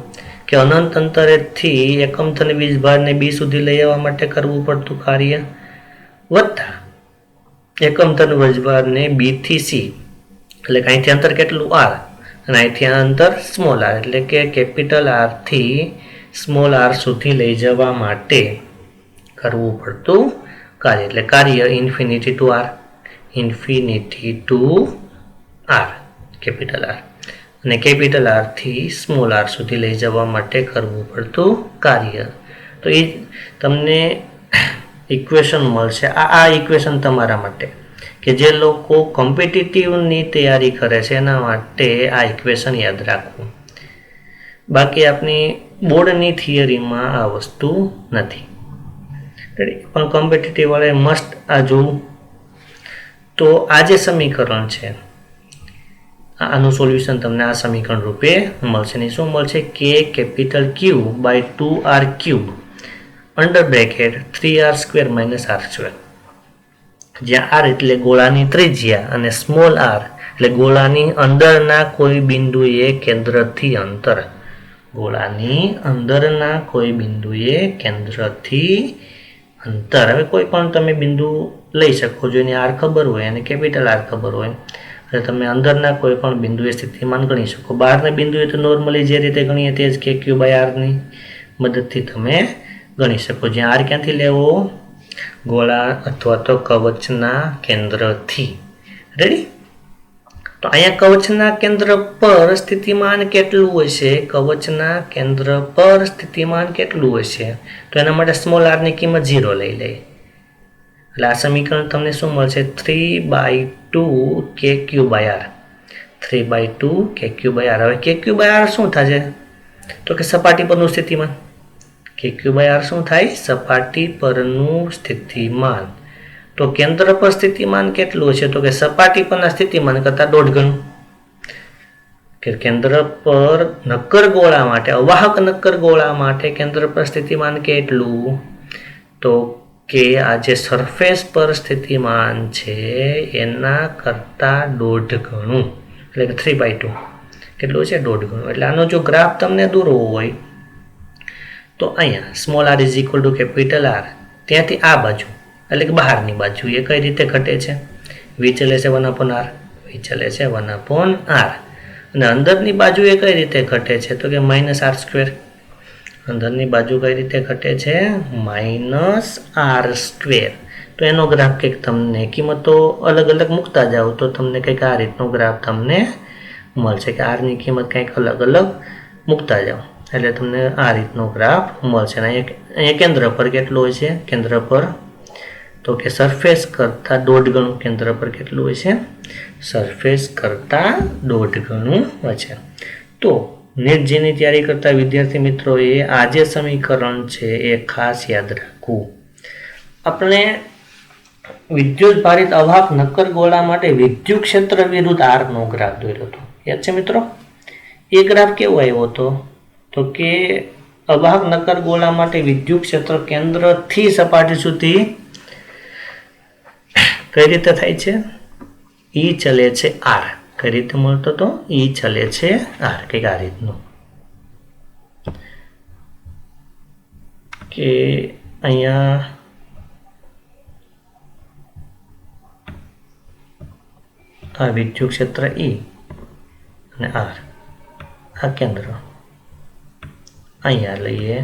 કે અનંત અંતરેથી એકમ ધન વીજભારને બી સુધી લઈ આવવા માટે કરવું પડતું કાર્ય વત્તા એકમ ધન વીજભારને બી થી સી, એટલે અહીંથી અંતર કેટલું? આર, અને અહીંથી અંતર સ્મોલ આર, એટલે કે કેપિટલ આર થી સ્મોલ આર સુધી લઈ જવા માટે કરવું પડતું કાર્ય, એટલે કાર્ય infinity to R capital R, અને કેપિટલ આર થી સ્મોલ આર સુધી લઈ જવા માટે કરવું પડતું કાર્ય. તો એ તમને ઇક્વેશન મળશે. આ ઇક્વેશન તમારા માટે, કે જે લોકો કોમ્પિટિટિવની તૈયારી કરે છે એના માટે આ ઇક્વેશન યાદ રાખવું. બાકી આપણી બોર્ડની થિયરીમાં આ વસ્તુ નથી. પણ કોમ્પિટિટિવ વાળે મસ્ટ આ જોવું. તો આ જે સમીકરણ છે આનું સોલ્યુશન તમને આ સમીકરણ રૂપે મળશે. ને શું મળશે? કે capital Q by 2r cube under bracket 3r² - r², જ્યાં r એટલે ગોળાની ત્રિજ્યા અને સ્મોલ r એટલે ગોળાની અંદરના કોઈ બિંદુએ કેન્દ્રથી અંતર. ગોળાની અંદરના કોઈ બિંદુએ કેન્દ્રથી અંતર. હવે કોઈ પણ તમે બિંદુ લઈ શકો છો, એની r ખબર હોય અને કેપિટલ R ખબર હોય, એટલે તમે અંદરના કોઈ પણ બિંદુએ સ્થિતિમાન ગણી શકો. બહારના બિંદુએ તો નોર્મલી જે રીતે ગણીએ તે જ કે ક્યુ બાય આરની મદદથી તમે ગણી શકો. જ્યાં આર ક્યાંથી લેવો? ગોળા અથવા તો કવચના કેન્દ્રથી. રેડી? તો અહીંયા કવચના કેન્દ્ર પર સ્થિતિમાન કેટલું હશે? કવચના કેન્દ્ર પર સ્થિતિમાન કેટલું હશે? તો એના માટે સ્મોલ આરની કિંમત 0 લઈ લે. એટલે આ સમીકરણ તમને શું મળશે? 3/2 કે ક્યુ બાય આર. 3/2 કે ક્યુ બાય આર. હવે કે ક્યુ બાય આર શું થશે? તો કે સપાટી પરનું સ્થિતિમાન. કે ક્યુ બાય આર શું થાય? સપાટી પરનું સ્થિતિમાન. તો કેન્દ્ર પર સ્થિતિમાન કેટલું હશે? તો કે સપાટી પરના સ્થિતિમાન કરતાં 1.5 ગણું. કે કેન્દ્ર પર નક્કર ગોળા માટે, અવાહક નક્કર ગોળા માટે કેન્દ્ર પર સ્થિતિમાન કેટલું? તો કે આ જે સરફેસ પર સ્થિતિમાન છે એના કરતાં 1.5 ગણું, એટલે કે 3/2. કેટલું છે? 1.5 ગણું. એટલે આનો જો ગ્રાફ તમને દોરવો હોય તો અહીંયા small R is equal to capital R, ત્યાંથી આ બાજુ એટલે કે બહારની બાજુ એ કઈ રીતે ઘટે છે? વી ચલે છે 1/r, વી ચલે છે 1/r, અને અંદરની બાજુ એ કઈ રીતે ઘટે છે? તો કે -r². અંદરની બાજુ કઈ રીતે ઘટે છે? -r². તો એનો ગ્રાફ કંઈક તમને કિંમતો અલગ અલગ મૂકતા જાઓ તો તમને કંઈક આ રીતનો ગ્રાફ તમને મળશે કે આરની કિંમત કંઈક અલગ અલગ મૂકતા જાઓ એટલે તમને આ રીતનો ગ્રાફ મળશે. અને અહીંયા કેન્દ્ર પર કેટલું હોય છે? કેન્દ્ર પર તો કે સરફેસ કરતાં 1.5 ગણું કેન્દ્ર પર કેટલું હોય છે? સરફેસ કરતાં 1.5 ગણું હોય છે. તો નેટ જેની તૈયારી કરતા વિદ્યાર્થી મિત્રોએ આ જે સમીકરણ છે એ ખાસ યાદ રાખવું. આપણે વિદ્યુત ભારિત અવાહક નક્કર ગોળા માટે વિદ્યુત ક્ષેત્ર વિરુદ્ધ r નો ગ્રાફ દોર્યો હતો. યાદ છે મિત્રો? એ ગ્રાફ કેવો આવ્યો હતો? તો કે અવાહક નક્કર ગોળા માટે વિદ્યુત ક્ષેત્ર કેન્દ્રથી સપાટી સુધી કઈ રીતે થાય છે? E ચલે છે r. કઈ રીતે મળતો તો? E ચલે છે r. કંઈક આ રીતનું કે અહીંયા આ વિદ્યુત ક્ષેત્ર E અને r આ કેન્દ્ર અહીંયા લઈએ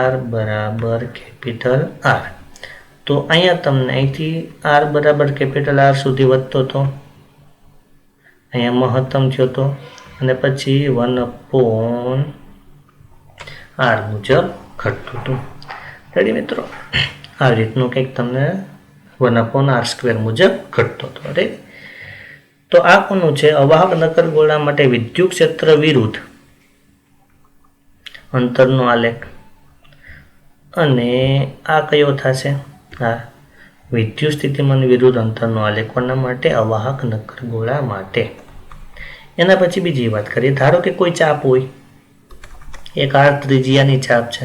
r બરાબર કેપિટલ R. તો અહીંયા તમને અહીંથી r બરાબર કેપિટલ R સુધી વધતો હતો, અહીંયા મહત્તમ થયો હતો અને પછી 1/r મુજબ ઘટતું હતું. રેડી મિત્રો? આ રીતનું કંઈક તમને 1/r² મુજબ ઘટતો હતો. રાઈટ? તો આ કોનું છે? અવાહક નક્કર ગોળા માટે વિદ્યુત ક્ષેત્ર વિરુદ્ધ અંતરનો આલેખ. અને આ કયો થશે? હા, વિદ્યુત સ્થિતિમાન વિરુદ્ધ અંતરનો આલેખ. કોના માટે? અવાહક નક્કર ગોળા માટે. એના પછી બીજી વાત કરીએ. ધારો કે કોઈ ચાપ હોય, એક r ત્રિજ્યાની ચાપ છે.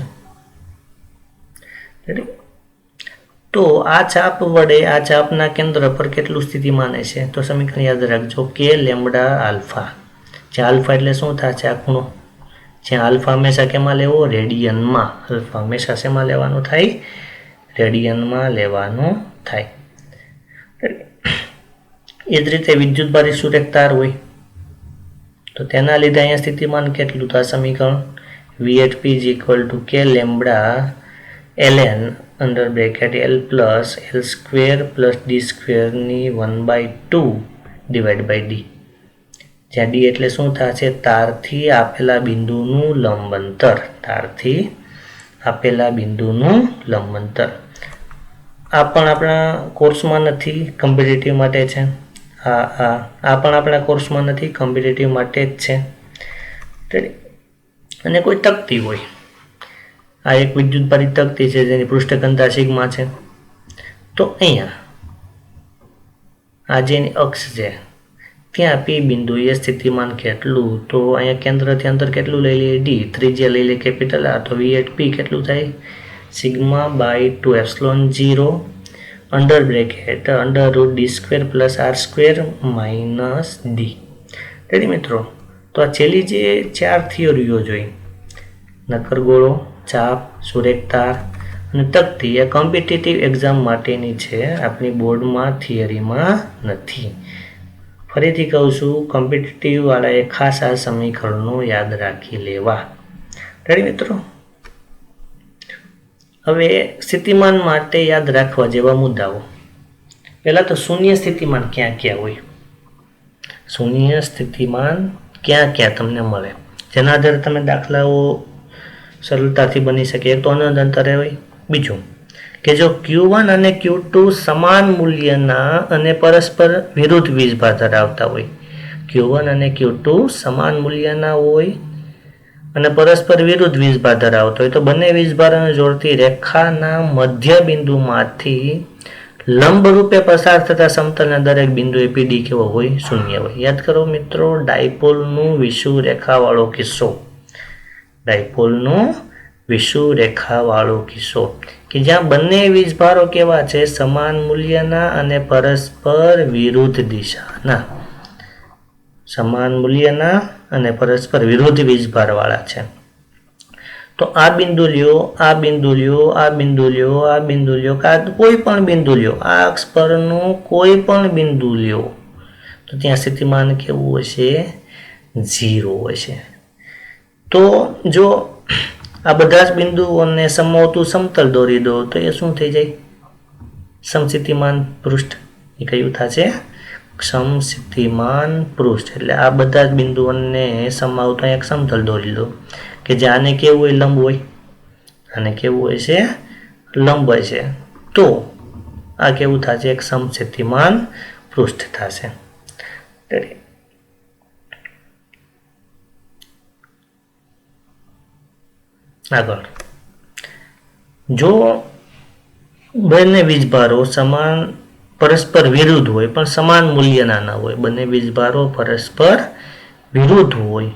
તો આ ચાપ વડે આ ચાપના કેન્દ્ર પર કેટલું સ્થિતિમાન છે? તો સમીકરણ યાદ રાખજો કે લેમ્બડા આલ્ફા. જ્યાં આલ્ફા એટલે શું થશે? આ ખૂણો. જ્યાં આલ્ફા હંમેશા કેમાં લેવો? રેડિયનમાં. આલ્ફા હંમેશા શેમાં લેવાનું થાય? રેડિયનમાં લેવાનું થાય. એ જ રીતે વિદ્યુત ભારિત સુરેખ તાર હોય તો તેના લીધે અહીંયા સ્થિતિમાન કેટલું? તો આ સમીકરણ VHP = k lambda ln under bracket l plus l² plus d² ની 1/2 ડિવાઈડ બાય d. જ્યાં d એટલે શું થશે? તારથી આપેલા બિંદુનું લંબ અંતર. તારથી આપેલા બિંદુનું લંબ અંતર. આ પણ આપણા કોર્સમાં નથી, કોમ્પિટિટિવ માટે છે. આ પણ આપણા કોર્સમાં નથી, કોમ્પિટિટિવ માટે જ છે. અને કોઈ તકતી હોય, આ એક વિદ્યુત ભારિત તકતી છે જેની પૃષ્ઠ ઘનતા સિગ્મા છે. તો અહીંયા આ જેની અક્ષ છે ત્યાં P બિંદુએ સ્થિતિમાન કેટલું? તો અહીંયા કેન્દ્રથી અંતર કેટલું લઈ લઈએ? d. ત્રિજ્યા લઈ લે કેપિટલ R. તો VHP કેટલું થાય? σ/2ε0 under bracket √d² plus r² minus d. Ready મિત્રો? તો આ છેલ્લી જે 4 થિયરીઓ જોઈ, નક્કર ગોળો, ચાપ, સુરેખ તાર અને તકતી, એ કોમ્પિટિટિવ એક્ઝામ માટેની છે, આપણી બોર્ડમાં થિયરીમાં નથી. ફરીથી કહું છું, કોમ્પિટિટિવ વાળાએ ખાસ આ સમીકરણો યાદ રાખી લેવા. રેડી મિત્રો? હવે સ્થિતિમાન માટે યાદ રાખવા જેવા મુદ્દાઓ. પહેલા તો શૂન્ય સ્થિતિમાન ક્યાં ક્યાં હોય? શૂન્ય સ્થિતિમાન ક્યાં ક્યાં તમને મળે? જેના આધારે તમે દાખલાઓ સરળતાથી બની શકે. એક તો અનંત અંતરે હોય. બીજું કે જો Q1 અને Q2 સમાન મૂલ્યના અને પરસ્પર વિરુદ્ધ વીજભાર ધરાવતા હોય. Q1 અને Q2 સમાન મૂલ્યના હોય અને પરસ્પર વિરુદ્ધ વીજભાર ધરાવતો હોય તો બંને વીજભારોને જોડતી રેખાના મધ્ય બિંદુમાંથી લંબ રૂપે પસાર થતા સમતલના દરેક બિંદુએ PD કેવો હોય? શૂન્ય હોય. યાદ કરો મિત્રો, ડાયપોલનું વિષુવવૃત્ત રેખાવાળો કિસ્સો. ડાયપોલનું વિષુવવૃત્ત રેખાવાળો કિસ્સો કે જ્યાં બંને વીજભારો કેવા છે? સમાન મૂલ્યના અને પરસ્પર વિરુદ્ધ દિશાના. સમાન મૂલ્યના અને પરસ્પર વિરુદ્ધ વીજભારવાળા છે. તો આ બિંદુ લ્યો, આ બિંદુ લ્યો, આ બિંદુ લ્યો, આ બિંદુ લ્યો, કોઈ પણ બિંદુ લ્યો, આ અક્ષ પરનું કોઈ પણ બિંદુ લ્યો તો ત્યાં સ્થિતિમાન કેવું હશે? 0 હશે. તો જો આ બધા જ બિંદુઓને સમાવતું સમતલ દોરી દો તો એ શું થઈ જાય? સમસ્થિતિમાન પૃષ્ઠ. એ કયું થશે? સમસ્થિતિમાન પૃષ્ઠ. એટલે આ બધા જ બિંદુઓને સમાવતું એક સમતલ દોરી દો કે જે આને કેવું હોય? લંબ હોય. આને કેવું હોય છે? લંબ હોય છે. તો આ કેવું થશે? એક સમસ્થિતિમાન પૃષ્ઠ થશે. આગળ, જો બંને વીજભારો સમાન પરસ્પર વિરુદ્ધ હોય પણ સમાન મૂલ્યના ન હોય, બંને વીજભારો પરસ્પર વિરુદ્ધ હોય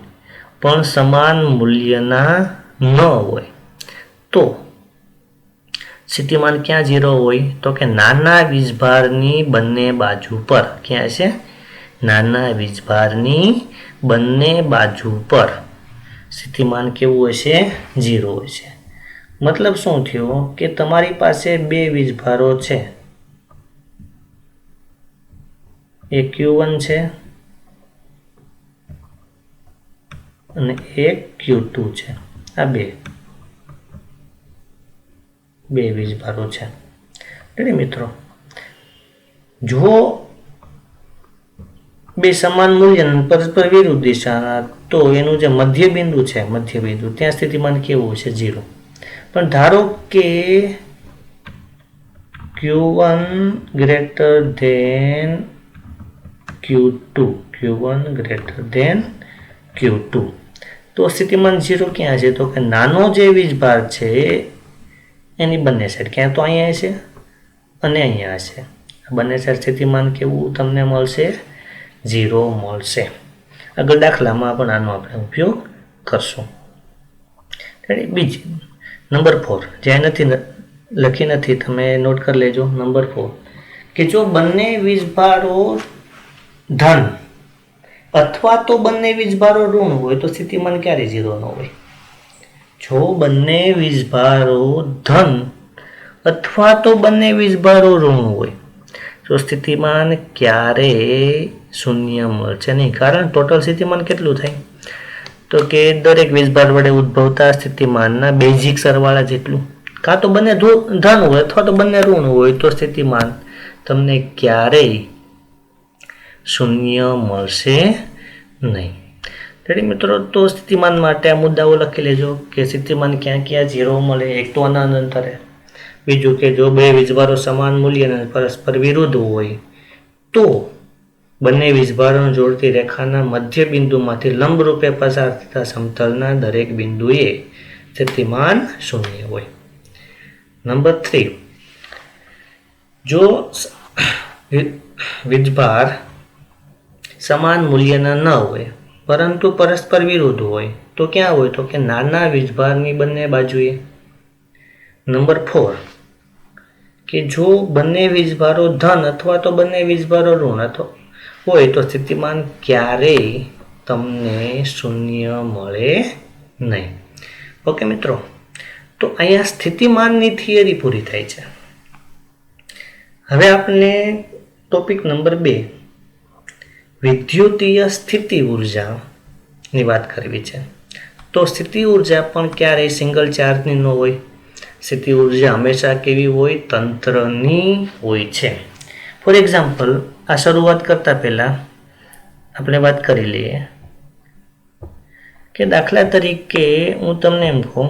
પણ સમાન મૂલ્યના ન હોય, તો સ્થિતિમાન ક્યાં 0 હોય? તો કે નાના વીજભારની બંને બાજુ પર. ક્યાં છે? નાના વીજભારની બંને બાજુ પર સ્થિતિમાન કેવું હશે? 0 હોય છે. મતલબ શું થયો? કે તમારી પાસે બે વીજભારો છે, એક Q1 છે અને એક Q2 છે. આ બે વીજભારો છે. મિત્રો, જો બે સમાન મૂલ્ય પરસ્પર વિરુદ્ધ દિશાના, તો એનું જે મધ્ય બિંદુ છે, મધ્ય બિંદુ ત્યાં સ્થિતિમાન કેવું છે? 0. પણ ધારો કે Q1 greater than Q2, Q1 greater than Q2, તો સ્થિતિમાન 0 ક્યાં છે? તો કે નાનો જે વીજભાર છે એની બંને સાઈડ ક્યાં? તો અહીંયા છે અને અહીંયા છે. બંને સાઈડ સ્થિતિમાન કેવું તમને મળશે? 0 મળશે. આગળ દાખલામાં પણ આનો આપણે ઉપયોગ કરશું. બીજી નંબર 4, જ્યાં નથી લખી નથી, તમે નોટ કરી લેજો. નંબર 4 કે જો બંને વીજભારો ધન અથવા તો બંને વીજભારો ઋણ હોય તો સ્થિતિમાન ક્યારે 0 ન હોય? જો બંને વીજભારો ધન અથવા તો બંને વીજભારો ઋણ હોય તો સ્થિતિમાન ક્યારે 0 મળશે નહીં. કારણ ટોટલ સ્થિતિમાન કેટલું થાય? તો કે દરેક વીજભાર વડે ઉદ્ભવતા સ્થિતિમાનના બેઝિક સરવાળા જેટલું. કાં તો બંને ધન હોય અથવા તો બંને ઋણ હોય તો સ્થિતિમાન તમને ક્યારેય 0 મળશે નહીં. રેડી મિત્રો, તો સ્થિતિમાન માટે આ મુદ્દાઓ લખી લેજો કે સ્થિતિમાન ક્યાં ક્યાં 0 મળે. એક તો અનંત અંતરે. બીજું કે જો બે વીજભારો સમાન મૂલ્યના પરસ્પર વિરુદ્ધ હોય તો બંને વીજભારોને જોડતી રેખાના મધ્ય બિંદુમાંથી લંબ રૂપે પસાર થતા સમતલના દરેક બિંદુએ સ્થિતિમાન 0 હોય. નંબર 3, જો વીજભાર સમાન મૂલ્યના ન હોય પરંતુ પરસ્પર વિરુદ્ધ હોય તો ક્યાં હોય? તો કે નાના વીજભારની બંને બાજુએ. નંબર 4 કે જો બંને વીજભારો ધન અથવા તો બંને વીજભારો ઋણ હોય તો સ્થિતિમાન ક્યારેય તમને 0 મળે નહીં. ઓકે મિત્રો, તો અહીંયા સ્થિતિમાનની થિયરી પૂરી થાય છે. હવે આપણે ટોપિક નંબર 2, વિદ્યુતીય સ્થિતિ ઉર્જાની વાત કરવી છે. તો સ્થિતિ ઉર્જા પણ ક્યારેય સિંગલ ચાર્જની ન હોય. સ્થિતિ ઉર્જા હંમેશા કેવી હોય? તંત્રની હોય છે. ફોર એક્ઝામ્પલ, આ શરૂઆત કરતા પહેલા આપણે વાત કરી લઈએ કે દાખલા તરીકે હું તમને એમ કહું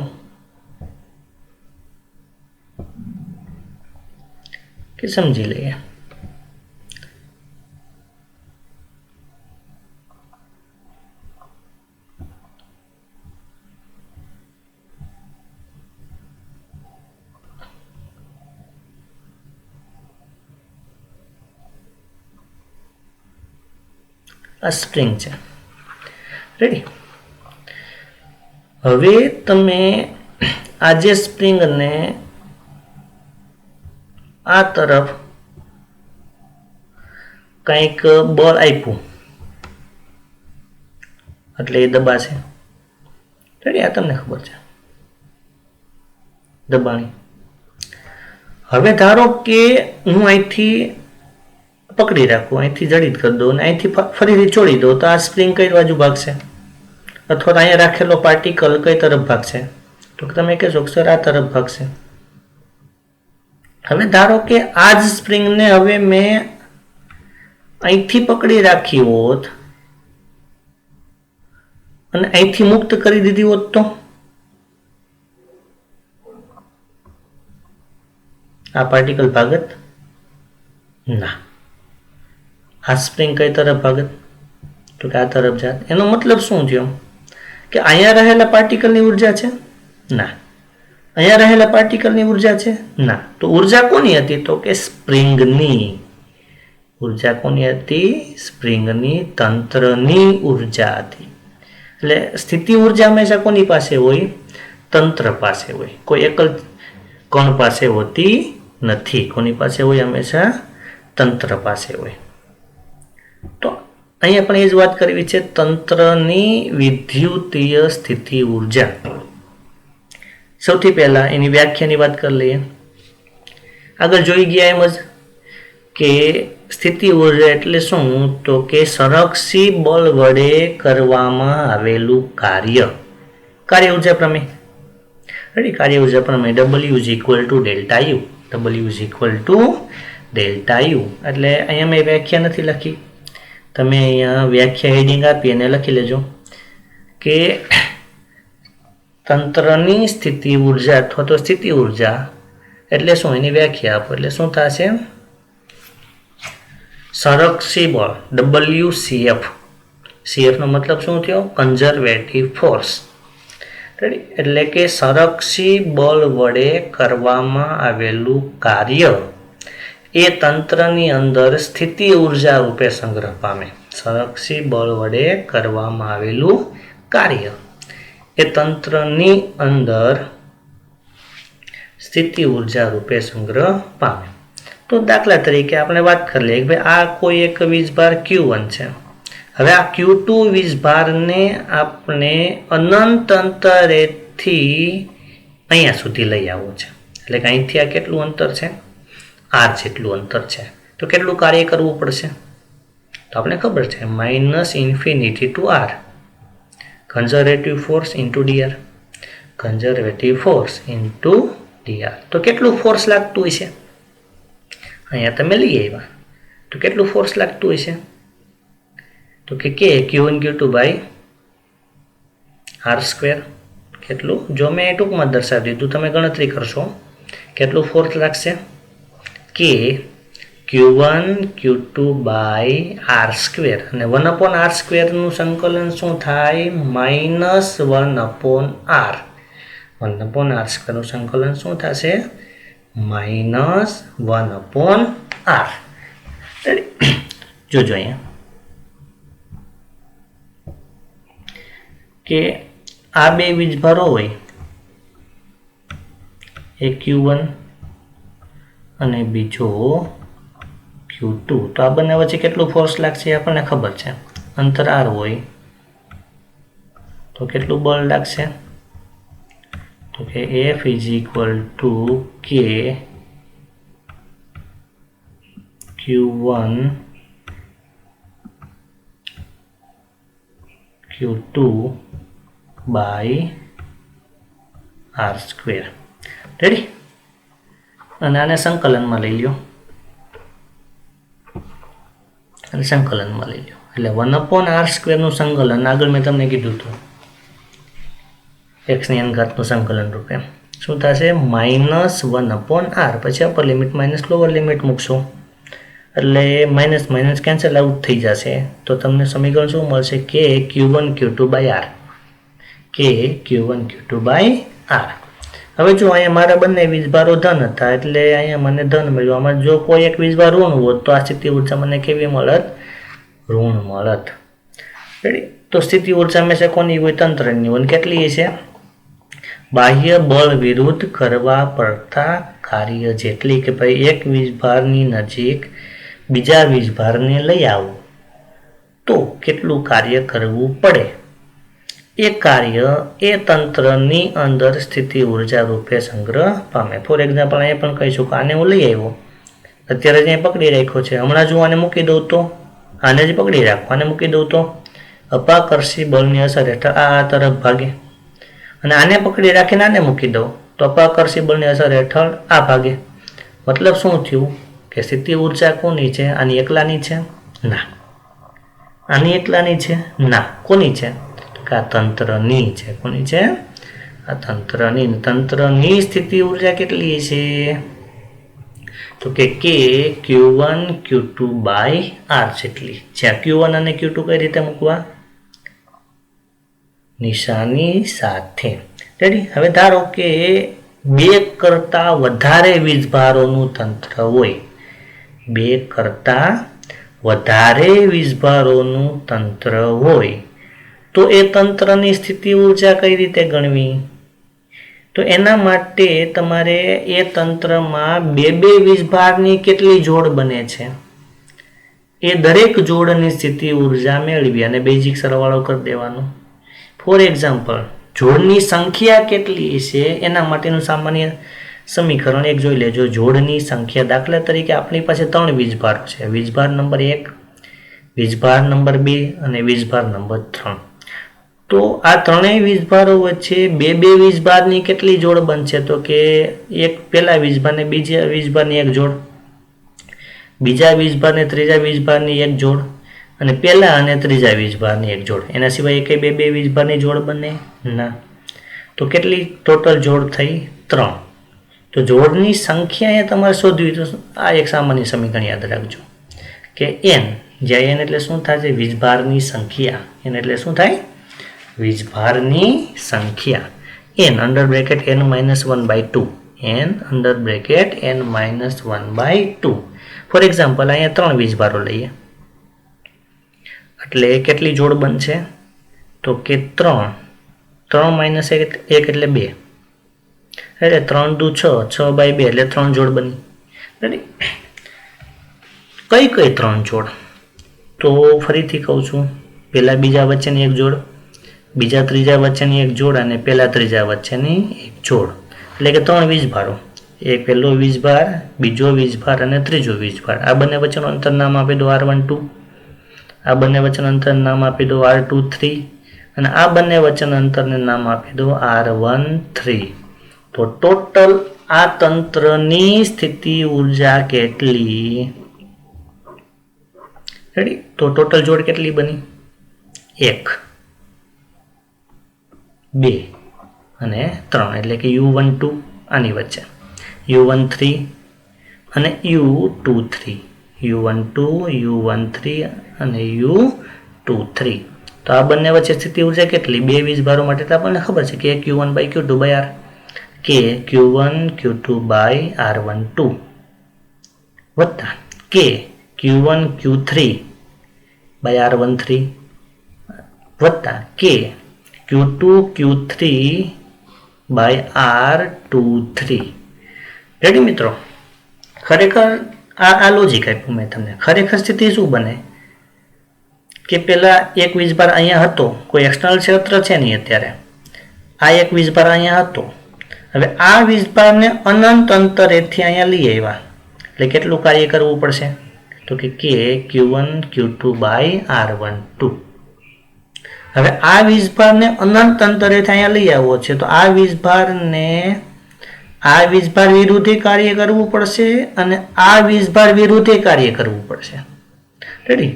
કે સમજી લઈએ આ સ્ટ્રિંગ છે. રેડી? હવે તમે આ જે સ્પ્રિંગને આ તરફ કંઈક બળ આપ્યું એટલે એ દબાશે. રેડી? આ તમને ખબર છે, દબાણી. હવે ધારો કે હું અહીંથી પકડી રાખું, અહીંથી જડિત કરી દઉં અને અહીંથી ફરીથી છોડી દઉં તો આ સ્પ્રિંગ કઈ બાજુ ભાગશે? अथवा तो अहीं राखेलो पार्टिकल कई तरफ भागशे तो तमे कहो कि सर आ तरफ भागशे। हवे धारो के आज स्प्रिंग ने हवे मैं અહીંથી પકડી રાખી હોત અને અહીંથી મુક્ત કરી દીધી હોત તો આ પાર્ટિકલ ભાગત ના। આ સ્પ્રિંગ કઈ તરફ ભાગત તો કે આ તરફ જાત। એનો મતલબ શું થયો કે અહીંયા રહેલા પાર્ટિકલની ઊર્જા છે ના, અહીંયા રહેલા પાર્ટિકલની ઊર્જા છે ના। તો ઊર્જા કોની હતી તો કે સ્પ્રિંગની ऊर्जा कोनी हती स्प्रिंगनी तंत्रनी ऊर्जा हती। એટલે સ્થિતિ ऊर्जा हमेशा कोनी पासे होय तंत्र पासे होय, कोई एकल कण पासे होती नथी, कोनी पासे होय हमेशा तंत्र पासे होय। तो अहीं पण ए ज वात करवी छे तंत्रनी विद्युतीय स्थिति ऊर्जा। सौथी पहेला एनी व्याख्यानी वात कर लईए। आगळ जोई गया एम ज के स्थिति ऊर्जा एटले शुं तो के संरक्षी बल वडे करवामां आवेलुं कार्य। कार्य ऊर्जा प्रमेय रेडी। कार्य ऊर्जा प्रमेय W is equal to delta U। W is equal to delta U एटले अहींया मैं व्याख्या नथी लखी, तमे अहींया व्याख्या हेडिंग आपी अने लखी लेजो के तंत्रनी स्थिति ऊर्जा अथवा तो स्थिति ऊर्जा एटले शुं एनी व्याख्या आपो एटले शुं थशे संरक्षी बल WCF। CF नो मतलब शुं थयो कंजर्वेटिव फोर्स रेडी। एटले के संरक्षी बल वडे करवामां आवेलुं कार्य ए तंत्रनी अंदर स्थिति ऊर्जा रूपे संग्रह पामे। संरक्षी बल वडे करवामां आवेलुं कार्य ए तंत्रनी अंदर स्थिति ऊर्जा रूपे संग्रह पामे। तो दाखला तरीके आपणे वात कर लीए कि भाई आ कोई एक वीजभार Q1 छे। हवे आ Q2 वीजभार ने आपणे अनंत अंतरेथी अहींया सुधी लई आववो छे। એટલે કે અહીંથી આ કેટલું અંતર છે r જેટલું અંતર છે તો કેટલું કાર્ય કરવું પડશે તો આપણે ખબર છે -infinity to r conservative force into dr conservative force into dr। તો કેટલું ફોર્સ લાગતું હોય છે અહીંયા તમે લઈ આવ્યા તો કેટલું ફોર્સ લાગતું હોય છે તો કે Q1 Q2 બાય r² કેટલું જો મેં ટૂંકમાં દર્શાવી દીધું તમે ગણતરી કરશો કેટલું ફોર્સ લાગશે K Q1 Q2 by r² અને 1/r² નું સંકલન શું થાય -1/r 1/r² નું સંકલન શું થશે -1/r। જોજો અહીંયા કે આ બે વીજભારો હોય એક Q1 અને બીજો Q2 તો આ બંને વચ્ચે કેટલું ફોર્સ લાગશે આપણને ખબર છે। અંતર r હોય તો કેટલું બળ લાગશે तो के F is equal to K Q1 Q2 by r²। Ready અને આને સંકલનમાં લઈ લ્યો અને સંકલનમાં લઈ લ્યો એટલે 1/r² નું સંકલન આગળ મેં તમને કીધું હતું x ની ઘાતનું સંકલન રૂપે શું થશે -1/r પછી upper limit minus lower limit મૂકશો એટલે માઇનસ માઇનસ કેન્સલ આઉટ થઈ જશે તો તમને સમીકરણ શું મળશે K Q1 Q2 by r K Q1 Q2 by r। હવે જો અહીંયા મારા બંને વીજભારો ધન હતા એટલે અહીંયા મને ધન મળ્યું। આમાં જો કોઈ એક વીજભાર ઋણ હોત તો આ સ્થિતિ ઊર્જા મને કેવી મળત ઋણ મળત રેડી। તો સ્થિતિ ઊર્જા હંમેશા કોની હોય તંત્રની હોય કેટલી છે बाह्य बल विरुद्ध करवा पड़ता कार्य जेटली के भाई एक वीजभारनी नजीक बीजा वीजभारने लई आवो तो केटलुं कार्य करवू पड़े ए कार्य ए तंत्रनी अंदर स्थिति ऊर्जा रूपे संग्रह पामे। फॉर एक्जाम्पल अहीं पण कही शकाय आने हुं लई आव्यो अत्यारे ज पकड़ी राख्यो छे हमणां जो आने मूकी दઉં तो आने ज पकड़ी राखो आने मूकी दઉં तो અપાકર્ષી બળની અસર હેઠળ આ તરફ ભાગે અને આને પકડી રાખીને આને મૂકી દઉં તો અપાકર્ષી બળની અસર હેઠળ આ ભાગે. મતલબ શું થયું કે સ્થિતિ ઉર્જા કોની છે? આની એકલાની છે? ના. આની એકલાની છે? ના. કોની છે? આ તંત્રની છે. કોની છે? આ તંત્રની. તંત્રની સ્થિતિ ઉર્જા કેટલી છે? તો કે Q1 Q2 બાય R જેટલી. જ્યાં Q1 અને Q2 કઈ રીતે મૂકવા? નિશાની સાથે. રેડી? હવે ધારો કે 2 કરતા વધારે વીજભારોનું તંત્ર હોય, 2 કરતા વધારે વીજભારોનું તંત્ર હોય તો એ તંત્રની સ્થિતિ ઉર્જા કઈ રીતે ગણવી? તો એના માટે તમારે એ તંત્રમાં 2 વીજભારની કેટલી જોડ બને છે એ દરેક જોડની સ્થિતિ ઉર્જા મેળવી અને બેઝિક સરવાળો કરી દેવાનો. ફોર એક્ઝામ્પલ, જોડની સંખ્યા કેટલી છે એના માટેનું સામાન્ય સમીકરણ એક જોઈ લેજો. જોડની સંખ્યા, દાખલા તરીકે આપણી પાસે 3 વીજભાર છે. વીજભાર નંબર 1, વીજભાર નંબર 2 અને વીજભાર નંબર 3. તો આ ત્રણેય વીજભારો વચ્ચે 2 વીજભારની કેટલી જોડ બનશે? તો કે એક પહેલા વીજભાર ને બીજા વીજભારની એક જોડ, બીજા વીજભાર ને ત્રીજા વીજભારની એક જોડ અને પહેલા અને ત્રીજા વીજભારની એક જોડ. એના સિવાય એકે 2 વીજભારની જોડ બને ના. તો કેટલી ટોટલ જોડ થઈ? 3. તો જોડની સંખ્યા એ તમારે શોધવી. તો આ એક સામાન્ય સમીકરણ યાદ રાખજો કે n, જ્યાં n એટલે શું થાય? વીજભારની સંખ્યા. n એટલે શું થાય? વીજભારની સંખ્યા. n under bracket n - 1/2. n under bracket n - 1/2. For example, અહીંયા 3 વીજભારો લઈએ એટલે કેટલી જોડ બનશે? તો કે 3. 3 - 1 એટલે 2. એટલે 3 દુ 6, 6/2 એટલે 3 જોડ બની. કઈ 3 જોડ? તો ફરીથી કહું છું, પહેલા બીજા વચ્ચેની એક જોડ, બીજા ત્રીજા વચ્ચેની એક જોડ અને પહેલા ત્રીજા વચ્ચેની એક જોડ. એટલે કે 3 વીજભારો. એક પહેલો વીજભાર, બીજો વીજભાર અને ત્રીજો વીજભાર. આ બંને વચ્ચેનું અંતર નામ આપી દો R12. આ બંને વચ્ચેનું અંતર નામ આપી દો R23 અને આ બંને વચ્ચેના અંતરને નામ આપી દો R13. તો ટોટલ આ તંત્રની સ્થિતિ ઉર્જા કેટલી? રેડી? તો ટોટલ જોડ કેટલી બની? 1, 2 અને 3. એટલે કે U12 આની વચ્ચે, U13 અને U23, U12, U13 અને U23. તો આ બંને વચ્ચે સ્થિતિ ઉર્જા કેટલી? 2 વીજભારો માટે તો આપણને ખબર છે કે Q1/Q2/R, કે Q1 Q2/R12 વત્તા કે Q1 Q3/R13 વત્તા કે Q2 Q3/R23. રેડી મિત્રો? ખરેખર આ લોજિક આપ્યું મેં તમને. ખરેખર સ્થિતિ શું બને કે પેલા એક વીજભાર અહીંયા હતો, કોઈ એક્સટર્નલ ક્ષેત્ર છે નહીં અત્યારે. આ એક વીજભાર અહીંયા હતો. હવે આ વીજભારને અનંત અંતરેથી અહીંયા લઈ આવ્યા એટલે કેટલું કાર્ય કરવું પડશે? તો કે Q1 Q2/R12. હવે આ વીજભારને અનંત અંતરેથી અહીંયા લઈ આવવો છે તો આ વીજભાર વિરુદ્ધે કાર્ય કરવું પડશે અને આ વીજભાર વિરુદ્ધે કાર્ય કરવું પડશે. રેડી?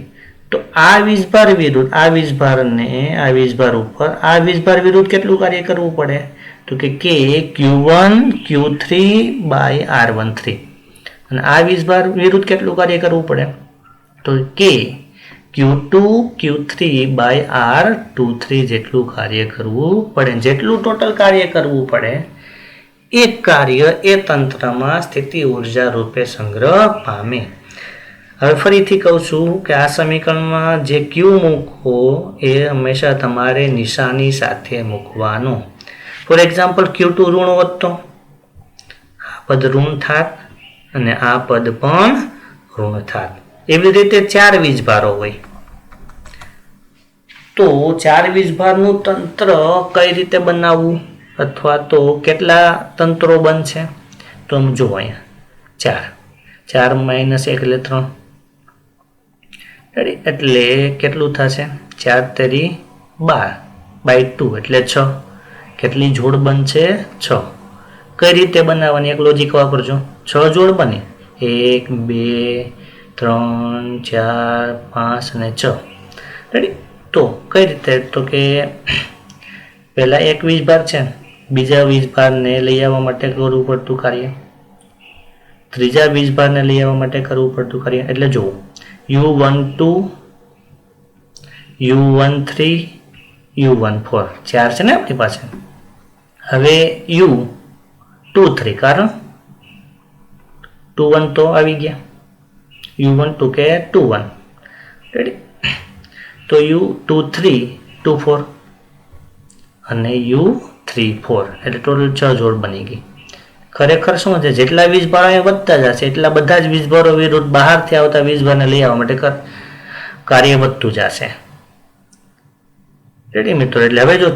તો આ વીજભાર વિરુદ્ધ આ વીજભારને આ વીજભાર ઉપર આ વીજભાર વિરુદ્ધ કેટલું કાર્ય કરવું પડે? તો કે Q1 Q3/R13 અને આ વીજભાર વિરુદ્ધ કેટલું કાર્ય કરવું પડે? તો Q2 Q3/R23 જેટલું કાર્ય કરવું પડે. જેટલું ટોટલ કાર્ય કરવું પડે એ કાર્ય એ તંત્રમાં સ્થિતિ ઉર્જા રૂપે સંગ્રહ પામે. હવે ફરીથી કહું છું કે આ સમીકરણમાં જે Q મૂકો એ હંમેશા તમારે નિશાની સાથે મૂકવાનું. ફોર એક્ઝામ્પલ, Q2 ઋણ હોત તો આ પદ ઋણ થાત અને આ પદ પણ ઋણ થાત. એવી રીતે 4 વીજભારો હોય તો 4 વીજભારનું તંત્ર કઈ રીતે બનાવવું અથવા તો કેટલા તંત્રો બનશે? તો જો અહીંયા 4 - 1 એટલે 3. એટલે કેટલું થશે? 4 તેરી 12/2 એટલે 6. કેટલી જોડ બનશે? 6. કઈ રીતે બનાવવાની? એક લોજિક વાપરજો. 6 જોડ બની, 1 2 3 4 5 અને 6. રેડી? તો કઈ રીતે? તો કે પહેલા એક વીજભાર છે, બીજા વીજભારને લઈ આવવા માટે કરવું પડતું કાર્ય, ત્રીજા વીજભારને લઈ આવવા માટે કરવું પડતું કાર્ય. એટલે જુઓ, U12 U13 U14 4 છે ને આપણી પાસે. હવે U23 કારણ 21 તો આવી ગયા, U12 કે 21. રેડી? તો U23 24 અને U34 એટલે ટોટલ 6 જોડ બની ગઈ. ખરેખર શું છે? જેટલા વીજભારો અહીં વધતા જશે એટલા બધા જ વીજભારો વિરુદ્ધ બહારથી આવતા વીજભારને લઈ આવવા માટે કાર્ય વધતું જશે. રેડી મિત્રો? એટલે હવે જો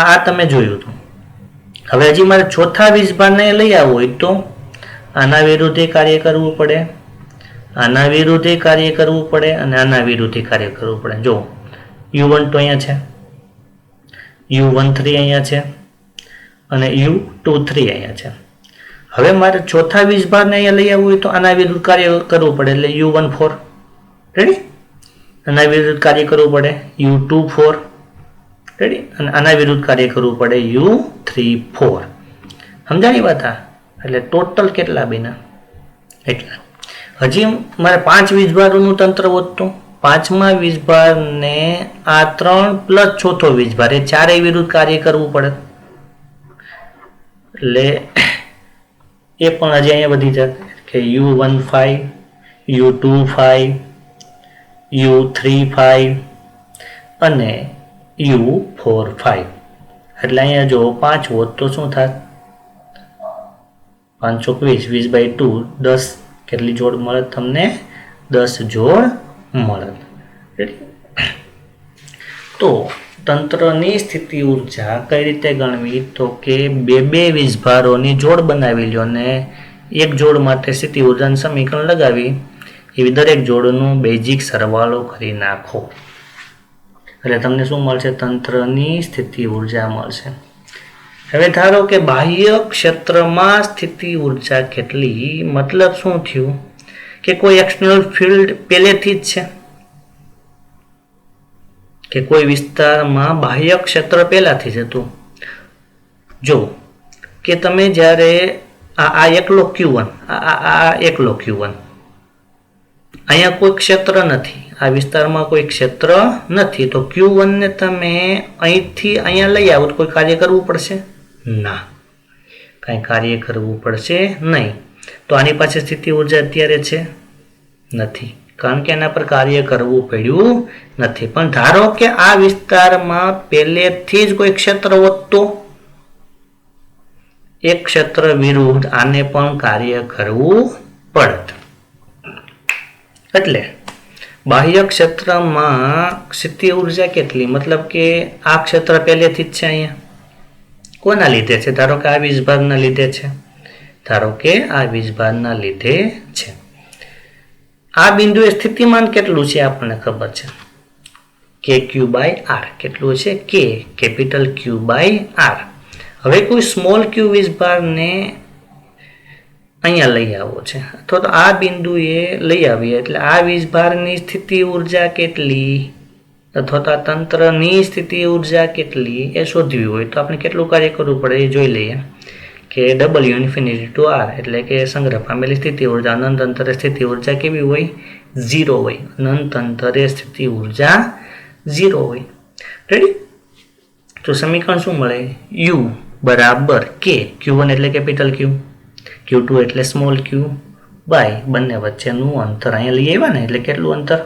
આ તમે જોયું હતું. હવે હજી મારે ચોથા વીજભારને લઈ આવવું હોય તો આના વિરુદ્ધે કાર્ય કરવું પડે, આના વિરુદ્ધે કાર્ય કરવું પડે અને આના વિરુદ્ધે કાર્ય કરવું પડે. જો U12 અહીંયા છે, U13 અહીંયા છે અને U23 અહીંયા છે. હવે મારે ચોથા વીજભારને અહીંયા લઈ આવવું હોય તો આના વિરુદ્ધ કાર્ય કરવું પડે એટલે U14. રેડી? આના વિરુદ્ધ કાર્ય કરવું પડે U24. રેડી? અને આના વિરુદ્ધ કાર્ય કરવું પડે U34. સમજાણી વાત? એટલે ટોટલ કેટલા બન્યા? એટલા. હજી મારે 5 વીજભારોનું તંત્ર વધતું. 5મા વીજભારને આ 3 પ્લસ ચોથો વીજભાર એ ચારેય વિરુદ્ધ કાર્ય કરવું પડે. એટલે એ પણ હજી અહીંયા વધી જાય કે U15 U25 U35 અને U45. એટલે અહીંયા જો 5 હોત તો શું થાય? 5 ચોક 20, 20/2 10. કેટલી જોડ મળે તમને? 10 જોડ મળે. તો તંત્રની સ્થિતિ ઉર્જા કઈ રીતે ગણવી? તો કે બે વીજભારોની જોડ બનાવી લો અને એક જોડ માટે સ્થિતિ ઉર્જાનું સમીકરણ લગાવી એવી દરેક જોડનો બેઝિક સરવાળો કરી નાખો એટલે તમને શું મળશે? તંત્રની સ્થિતિ ઉર્જા મળશે. હવે ધારો કે બાહ્ય ક્ષેત્રમાં સ્થિતિ ઉર્જા કેટલી? મતલબ શું થયું કે કોઈ એક્સટર્નલ ફિલ્ડ પહેલેથી જ છે કે કોઈ વિસ્તારમાં બાહ્ય ક્ષેત્ર પહેલાથી જ હતું. જો કે તમે જ્યારે આ એકલો Q1, આ એકલો Q1, અહીંયા કોઈ ક્ષેત્ર નથી, આ વિસ્તારમાં કોઈ ક્ષેત્ર નથી, તો Q1 ને તમે અહીંથી અહીંયા લઈ આવો તો કોઈ કાર્ય કરવું પડશે? ના, કાંઈ કાર્ય કરવું પડશે નહીં. તો આની પાસે સ્થિતિ ઉર્જા અત્યારે છે? નથી, કારણ કે એના પર કાર્ય કરવું પડ્યું નથી. પણ ધારો કે આ વિસ્તારમાં પહેલેથી જ કોઈ ક્ષેત્ર વધતો, એક ક્ષેત્ર વિરુદ્ધ આને પણ કાર્ય કરવું પડત. એટલે બાહ્ય ક્ષેત્રમાં સ્થિતિ ઉર્જા કેટલી? મતલબ કે આ ક્ષેત્ર પહેલેથી જ છે અહીંયા. કોના લીધે છે? ધારો કે આ વીજભારના લીધે છે. ધારો કે આ વીજભારના લીધે છે. આ બિંદુએ સ્થિતિમાન કેટલું છે આપણને ખબર છે, KQ/R. કેટલું છે? K capital Q/R. હવે કોઈ સ્મોલ Q વીજભારને અહીંયા લઈ આવવો છે અથવા તો આ બિંદુએ લઈ આવીએ એટલે આ વીજભારની સ્થિતિ ઉર્જા કેટલી અથવા તો આ તંત્રની સ્થિતિ ઉર્જા કેટલી એ શોધવી હોય તો આપણે કેટલું કાર્ય કરવું પડે એ જોઈ લઈએ કે W∞/R એટલે કે સંગ્રહ પામેલી સ્થિતિ ઉર્જા. અનંત અંતરે સ્થિતિ ઉર્જા કેવી હોય? 0 હોય. અનંત અંતરે સ્થિતિ ઉર્જા 0 હોય. રેડી? તો સમીકરણ શું મળે? U બરાબર K, Q1 એટલે કેપિટલ Q, Q2 એટલે સ્મોલ q બાય બંને વચ્ચેનું અંતર અહીંયા લઈ આવ્યા ને એટલે કેટલું અંતર?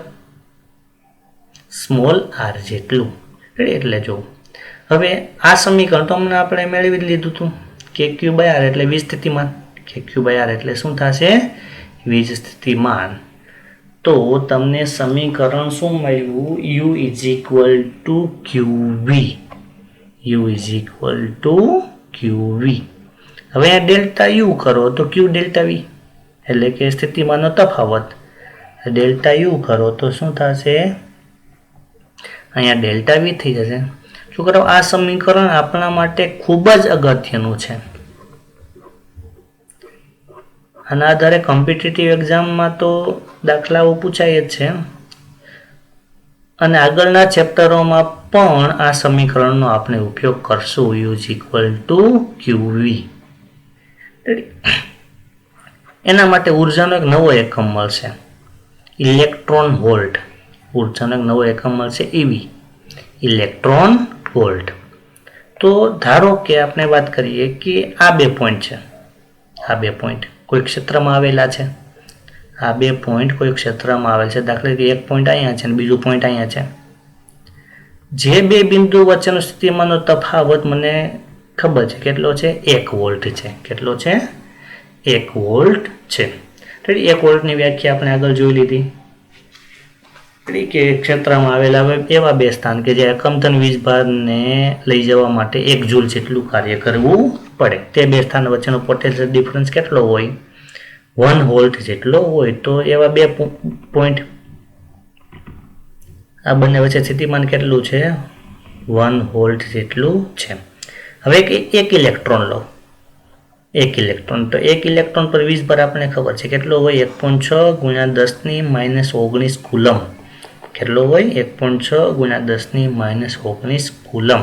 સ્મોલ r જેટલું. રેડી? એટલે જો હવે આ સમીકરણ તો અમને આપણે મેળવી લીધું હતું કે Q/R એટલે વીજ સ્થિતિમાન. કે Q/R એટલે શું થશે? વીજ સ્થિતિમાન. તો તમને સમીકરણ શું મળ્યું? U = QV. U = QV. હવે આ ડેલ્ટા U કરો તો Q ડેલ્ટા V એટલે કે સ્થિતિમાનનો તફાવત. ડેલ્ટા U કરો તો શું થશે? અહીંયા ડેલ્ટા વી થઈ જશે. છોકરાઓ આ સમીકરણ આપણા માટે ખૂબ જ અગત્યનું છે. આના આધારે કોમ્પિટિટિવ એક્ઝામમાં તો દાખલાઓ પૂછાય જ છે અને આગળના ચેપ્ટરોમાં પણ આ સમીકરણનો આપણે ઉપયોગ કરશું. U is equal to QV. એના માટે ઉર્જાનો એક નવો એકમ મળશે, ઇલેક્ટ્રોન વોલ્ટ. ઉર્જાનો એક નવો એકમ મળશે EV, ઇલેક્ટ્રોન વોલ્ટ. તો ધારો કે આપણે વાત કરીએ કે આ 2 પોઈન્ટ છે, આ 2 પોઈન્ટ કોઈ ક્ષેત્રમાં આવેલા છે, આ 2 પોઈન્ટ કોઈ ક્ષેત્રમાં આવેલ છે. દાખલા તરીકે એક પોઈન્ટ અહીંયા છે અને બીજું પોઈન્ટ અહીંયા છે. જે 2 બિંદુ વચ્ચેનો સ્થિતિમાનનો તફાવત મને ખબર છે કેટલો છે, 1 વોલ્ટ છે. કેટલો છે? 1 વોલ્ટ છે. 1 વોલ્ટની વ્યાખ્યા આપણે આગળ જોઈ લીધી કે ક્ષેત્રમાં આવેલા એવા 2 સ્થાન કે જે એકમધન વીજભારને લઈ જવા માટે 1 જૂલ જેટલું કાર્ય કરવું પડે. તે 2 સ્થાન વચ્ચેનો પોટેન્શિયલ ડિફરન્સ કેટલો હોય? 1 વોલ્ટ જેટલો હોય. તો એવા 2 પોઈન્ટ, આ બંને વચ્ચે સ્થિતિમાન કેટલું છે? 1 વોલ્ટ જેટલું છે. હવે એક ઇલેક્ટ્રોન લો, 1 ઇલેક્ટ્રોન. તો 1 ઇલેક્ટ્રોન પર વીજભાર આપણને ખબર છે કેટલો હોય? 1.6 × 10⁻19 કુલમ. કેટલો હોય? 1.6 × 10⁻19 કુલમ.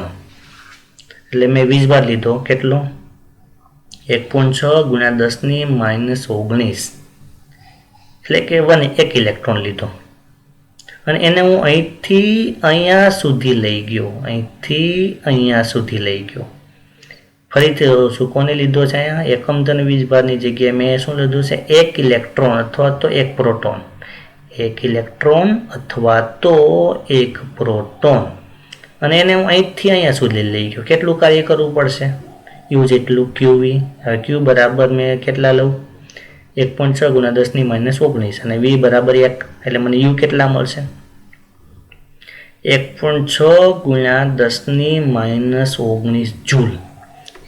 એટલે મેં વીજભાર લીધો કેટલો? 1.6 × 10⁻19 એટલે કે 1 ઇલેક્ટ્રોન લીધો અને એને હું અહીંથી અહીંયા સુધી લઈ ગયો, અહીંથી અહીંયા સુધી લઈ ગયો. ફરીથી શું કોને લીધો છે? અહીંયા એકમધન વીજભારની જગ્યાએ મેં શું લીધું છે? 1 ઇલેક્ટ્રોન અથવા તો 1 પ્રોટોન. 1 ઇલેક્ટ્રોન અથવા તો 1 પ્રોટોન અને એને હું અહીંથી અહીંયા સુધી લઈ ગયો. કેટલું કાર્ય કરવું પડશે? U જેટલું QV. હવે Q બરાબર મેં કેટલા લઉં? 1.6 × 10⁻19 અને V બરાબર 1 એટલે મને U કેટલા મળશે? 1.6 × 10⁻19 જૂલ.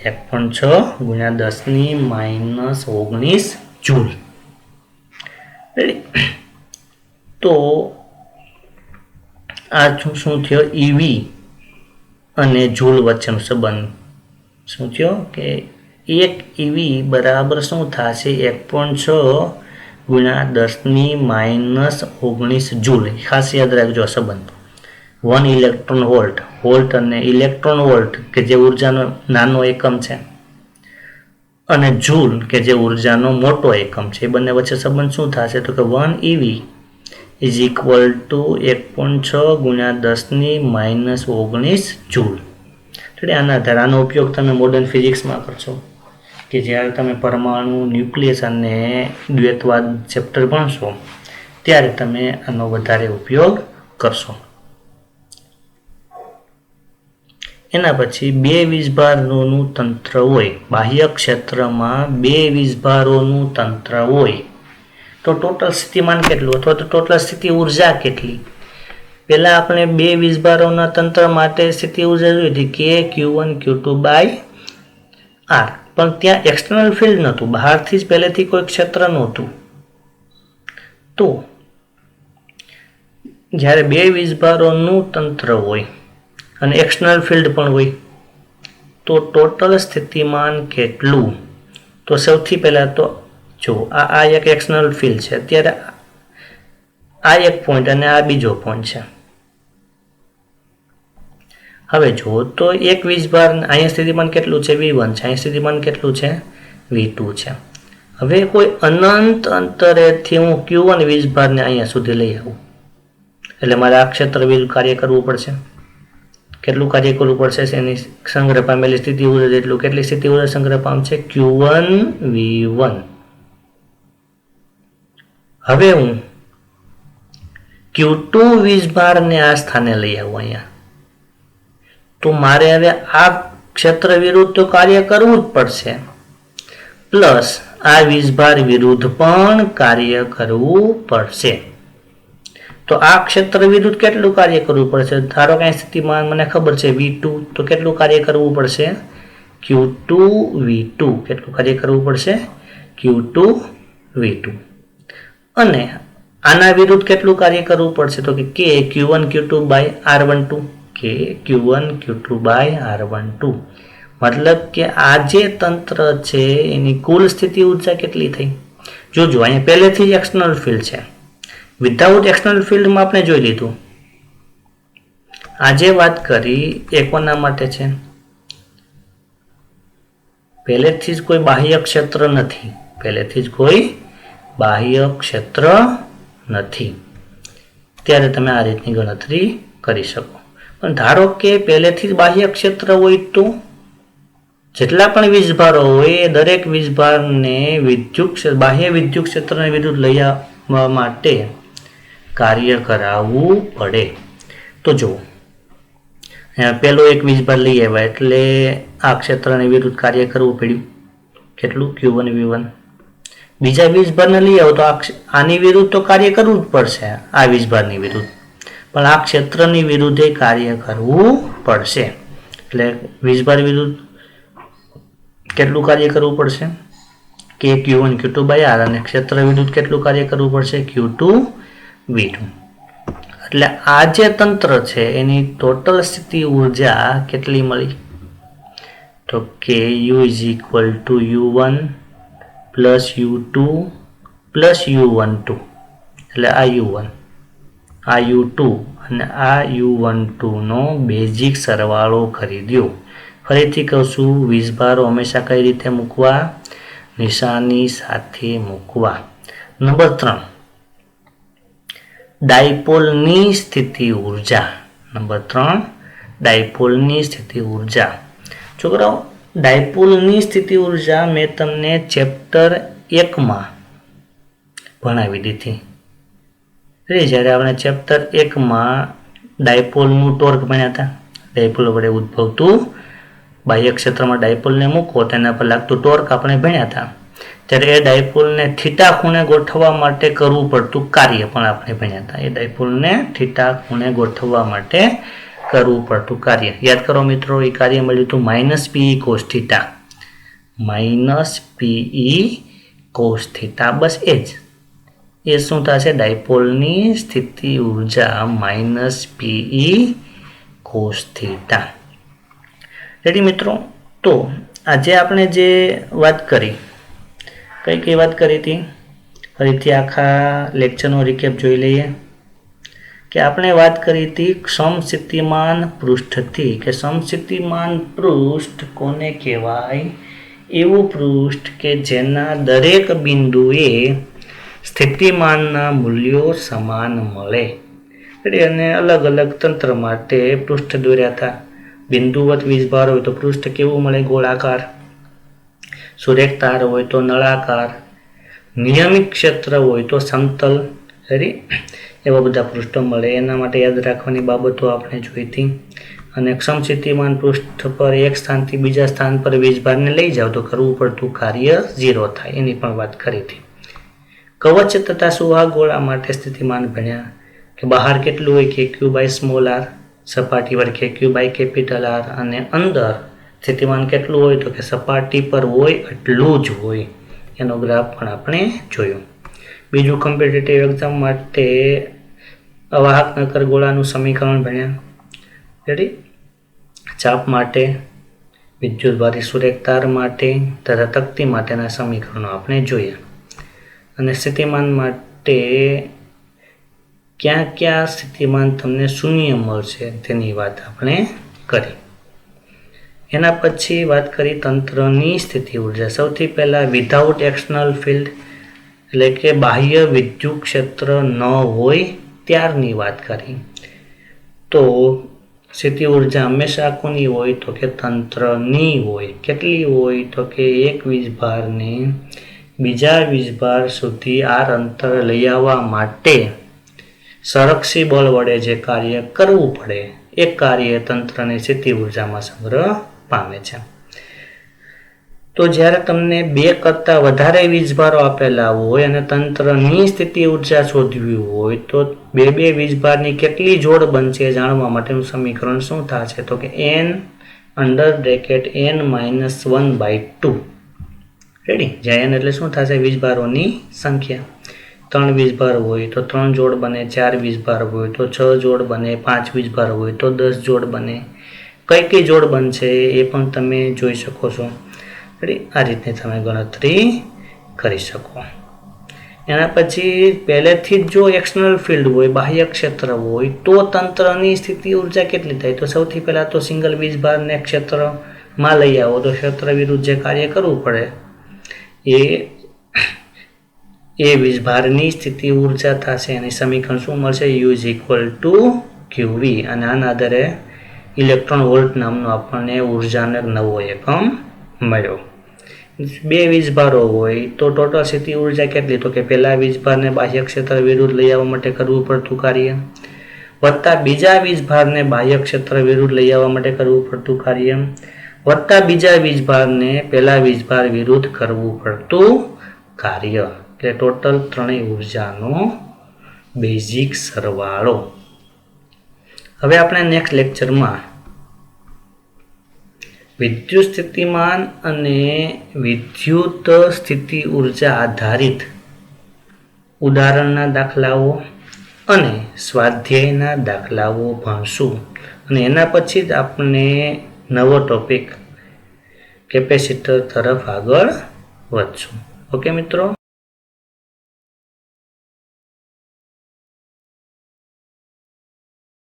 1.6 × 10⁻19 જૂલ. તો આ શું થયો? EV અને જૂલ વચ્ચેનો સંબંધ શું થયો કે 1 EV બરાબર શું થશે? 1.6 × 10⁻19 જૂલ. ખાસ યાદ રાખજો સંબંધ. 1 ઇલેક્ટ્રોન વોલ્ટ, વોલ્ટ અને ઇલેક્ટ્રોન વોલ્ટ કે જે ઉર્જાનો નાનો એકમ છે અને જૂલ કે જે ઉર્જાનો મોટો એકમ છે, એ બંને વચ્ચે સંબંધ શું થશે? તો કે 1 EV is equal to 1.6 × 10⁻19 joule. એટલે આના આધારે આનો ઉપયોગ તમે મોડર્ન ફિઝિક્સમાં કરશો કે જ્યારે તમે પરમાણુ, ન્યુક્લિયસ અને દ્વૈતવાદ ચેપ્ટર ભણશો ત્યારે તમે આનો વધારે ઉપયોગ કરશો. એના પછી 2 વીજભારોનું તંત્ર હોય, બાહ્ય ક્ષેત્રમાં 2 વીજભારોનું તંત્ર હોય તો ટોટલ સ્થિતિમાન કેટલું અથવા તો ટોટલ સ્થિતિ ઉર્જા કેટલી? પહેલાં આપણે 2 વીજભારોના તંત્ર માટે સ્થિતિ ઉર્જા જોઈ હતી કે Q1 Q2/R. પણ ત્યાં એક્સટર્નલ ફિલ્ડ નહોતું, બહારથી જ પહેલેથી કોઈ ક્ષેત્ર નહોતું. તો જ્યારે 2 વીજભારોનું તંત્ર હોય અને એક્સટર્નલ ફિલ્ડ પણ હોય તો ટોટલ સ્થિતિમાન કેટલું? તો સૌથી પહેલાં તો જો આ એક એક્સટર્નલ ફિલ્ડ છે. અત્યારે આ એક પોઈન્ટ અને આ બીજો પોઈન્ટ છે. હવે જો તો એક વીજભાર અહીંયા સ્થિતિમાન કેટલું છે? V1 છે. અહીં સ્થિતિમાન કેટલું છે? V2 છે. હવે કોઈ અનંત અંતરેથી હું Q1 વીજભારને અહીંયા સુધી લઈ આવું એટલે મારે આ ક્ષેત્ર વિરુદ્ધ કાર્ય કરવું પડશે. કેટલું કાર્ય કરવું પડશે? એની સંગ્રહ પામેલી સ્થિતિ ઉર્જા જેટલું. કેટલી સ્થિતિ ઉર્જા સંગ્રહ પામશે? Q1 V1. હવે હું Q2 વીજભારને આ સ્થાને લઈ આવું અહીંયા તો મારે હવે આ ક્ષેત્ર વિરુદ્ધ તો કાર્ય કરવું જ પડશે પ્લસ આ વીજભાર વિરુદ્ધ પણ કાર્ય કરવું પડશે. તો આ ક્ષેત્ર વિરુદ્ધ કેટલું કાર્ય કરવું પડશે? ધારો કે સ્થિતિમાન મને ખબર છે V2, તો કેટલું કાર્ય કરવું પડશે? Q2 V2. કેટલું કાર્ય કરવું પડશે? Q2 V2. અને આના વિરુદ્ધ કેટલું કાર્ય કરવું પડશે તો કે Q1 Q2 બાય R12 કે Q1 Q2 બાય R12 મતલબ કે આ જે તંત્ર છે એની કુલ સ્થિતિ ઉર્જા કેટલી થઈ જોજો અહીંયા પહેલેથી જ એક્સટર્નલ ફિલ્ડ છે વિધાઉટ એક્સટર્નલ ફિલ્ડમાં આપણે જોઈ લીધું આજે વાત કરી એ કોના માટે છે પહેલેથી જ કોઈ બાહ્ય ક્ષેત્ર નથી પહેલેથી જ કોઈ બાહ્ય ક્ષેત્ર નથી ત્યારે તમે આ રીતની ગણતરી કરી શકો પણ ધારો કે પહેલેથી જ બાહ્ય ક્ષેત્ર હોય તો જેટલા પણ વીજભારો હોય એ દરેક વીજભારને બાહ્ય વિદ્યુત ક્ષેત્રને વિરુદ્ધ લઈ આવવા માટે કાર્ય કરાવવું પડે તો જુઓ પહેલો એક વીજભાર લઈ આવ્યા એટલે આ ક્ષેત્રને વિરુદ્ધ કાર્ય કરવું પડ્યું કેટલું Q1 V1 બીજા વીજભારને લઈ આવો તો આની વિરુદ્ધ તો કાર્ય કરવું જ પડશે આ વીજભારની વિરુદ્ધ પણ આ ક્ષેત્રની વિરુદ્ધ કાર્ય કરવું પડશે એટલે વીજભાર વિરુદ્ધ કેટલું કાર્ય કરવું પડશે કે Q1 Q2 બાય R અને ક્ષેત્ર વિરુદ્ધ કેટલું કાર્ય કરવું પડશે Q2 V2 એટલે આ જે તંત્ર છે એની ટોટલ સ્થિતિ ઉર્જા કેટલી મળી તો કે U is equal to U1 plus U2 plus U12 એટલે આ U1 આ U2 અને આ U12 નો બેઝિક સરવાળો કરી દો ફરીથી કહું છું વીજભારો હંમેશા કઈ રીતે મૂકવા નિશાની સાથે મૂકવા નંબર 3 ડાયપોલની સ્થિતિ ઉર્જા નંબર 3 ડાયપોલની સ્થિતિ ઉર્જા છોકરાઓ ડાયપોલની સ્થિતિ ઉર્જા મેં તમને ચેપ્ટર 1 માં ભણાવી દીધી જ્યારે આપણે ચેપ્ટર 1 માં ડાયપોલનું ટોર્ક ભણ્યા હતા ડાયપોલ વડે ઉદ્ભવતું બાહ્ય ક્ષેત્રમાં ડાયપોલને મૂકો તેના પર લાગતું ટોર્ક આપણે ભણ્યા હતા ત્યારે એ ડાયપોલને થીટા ખૂણે ગોઠવવા માટે કરવું પડતું કાર્ય પણ આપણે ભણ્યા હતા એ ડાયપોલને થીટા ખૂણે ગોઠવવા માટે કરવું પડતું કાર્ય યાદ કરો મિત્રો એ કાર્ય મળ્યું હતું -PE cos theta -PE cos theta બસ એ શું થશે ડાયપોલની સ્થિતિ ઉર્જા -PE cos થીટા રેડી મિત્રો તો આજે આપણે જે વાત કરી કઈ વાત કરી હતી ફરીથી આખા લેક્ચરનો રિકેપ જોઈ લઈએ કે આપણે વાત કરી હતી સમસ્થિતિમાન પૃષ્ઠથી કે સમસ્થિતિમાન પૃષ્ઠ કોને કહેવાય એવું પૃષ્ઠ કે જેના દરેક બિંદુએ સ્થિતિમાનના મૂલ્યો સમાન મળે અને અલગ અલગ તંત્ર માટે પૃષ્ઠ દોર્યા હતા બિંદુવત વીજભાર હોય તો પૃષ્ઠ કેવું મળે ગોળાકાર સુરેખ તાર હોય તો નળાકાર નિયમિત ક્ષેત્ર હોય તો સમતલ ખરી એવા બધા પૃષ્ઠો મળે એના માટે યાદ રાખવાની બાબતો આપણે જોઈ હતી અને સમસ્થિતિમાન પૃષ્ઠ પર એક સ્થાનથી બીજા સ્થાન પર વીજભારને લઈ જાવ તો કરવું પડતું કાર્ય 0 થાય એની પણ વાત કરી હતી કવચ તથા સુવાગોળા માટે સ્થિતિમાન ભણ્યા કે બહાર કેટલું હોય કે Q બાય સ્મોલ r સપાટી પર કે Q બાય કેપિટલ R અને અંદર સ્થિતિમાન કેટલું હોય તો કે સપાટી પર હોય એટલું જ હોય એનો ગ્રાફ પણ આપણે જોયો બીજું કોમ્પિટિટિવ એક્ઝામ માટે અવાહક નક્કર ગોળાનું સમીકરણ ભણ્યા રેડી ચાપ માટે વિદ્યુતભારી સુરેખ તાર માટે તથા તકતી માટેના સમીકરણો આપણે જોયા અને સ્થિતિમાન માટે ક્યાં ક્યાં સ્થિતિમાન તમને શૂન્ય મળશે તેની વાત આપણે કરી એના પછી વાત કરી તંત્રની સ્થિતિ ઉર્જા સૌથી પહેલા વિધાઉટ એક્સટર્નલ ફિલ્ડ એટલે કે બાહ્ય વિદ્યુત ક્ષેત્ર ન હોય ત્યારની વાત કરી તો સ્થિતિ ઉર્જા હંમેશા કોની હોય તો કે તંત્રની હોય કેટલી હોય તો કે એક વીજભારને બીજા વીજભાર સુધી આ અંતર લઈ આવવા માટે સંરક્ષી બળ વડે જે કાર્ય કરવું પડે એ કાર્ય તંત્રની સ્થિતિ ઉર્જામાં સંગ્રહ પામે છે તો જ્યારે તમને 2 કરતાં વધારે વીજભારો આપેલા હોય અને તંત્રની સ્થિતિ ઉર્જા શોધવી હોય તો 2 વીજભારની કેટલી જોડ બનશે જાણવા માટેનું સમીકરણ શું થશે તો કે n(n-1/2) રેડી જ્યાં n એટલે શું થશે વીજભારોની સંખ્યા 3 વીજભાર હોય તો 3 જોડ બને, 4 વીજભાર હોય તો 6 જોડ બને, 5 વીજભાર હોય તો 10 જોડ બને. કઈ કઈ જોડ બનશે એ પણ તમે જોઈ શકો છો. આ રીતે તમે ગણતરી કરી શકો. એના પછી પહેલેથી જ જો એક્સટર્નલ ફિલ્ડ હોય, બાહ્ય ક્ષેત્ર હોય, તો તંત્રની સ્થિતિ ઉર્જા કેટલી થાય? તો સૌથી પહેલાં તો સિંગલ વીજભારને ક્ષેત્રમાં લઈ આવો તો ક્ષેત્ર વિરુદ્ધ જે કાર્ય કરવું પડે એ વીજભારની સ્થિતિ ઉર્જા થશે. અને સમીકરણ શું મળશે? U is equal two QV. અને આના આધારે ઇલેક્ટ્રોન વોલ્ટ નામનો આપણને ઉર્જાનો એક નવો એકમ મળ્યો. 2 વીજભારો હોય તો ટોટલ સ્થિતિ ઉર્જા કેટલી? તો કે પહેલા વીજભારને બાહ્ય ક્ષેત્ર વિરુદ્ધ લઈ આવવા માટે કરવું પડતું કાર્ય વત્તા બીજા વીજભારને બાહ્ય ક્ષેત્ર વિરુદ્ધ લઈ આવવા માટે કરવું પડતું કાર્ય વત્તા બીજા વીજભારને પહેલા વીજભાર વિરુદ્ધ કરવું પડતું કાર્ય. એટલે ટોટલ ત્રણેય ઉર્જાનો બેઝિક સરવાળો. હવે આપણે નેક્સ્ટ લેક્ચરમાં વિદ્યુત સ્થિતિમાન અને વિદ્યુત સ્થિતિ ઉર્જા આધારિત ઉદાહરણના દાખલાઓ અને સ્વાધ્યાયના દાખલાઓ ભણશું. અને એના પછી જ આપણે નવો ટોપિક કેપેસિટર તરફ આગળ વધશું. ઓકે મિત્રો.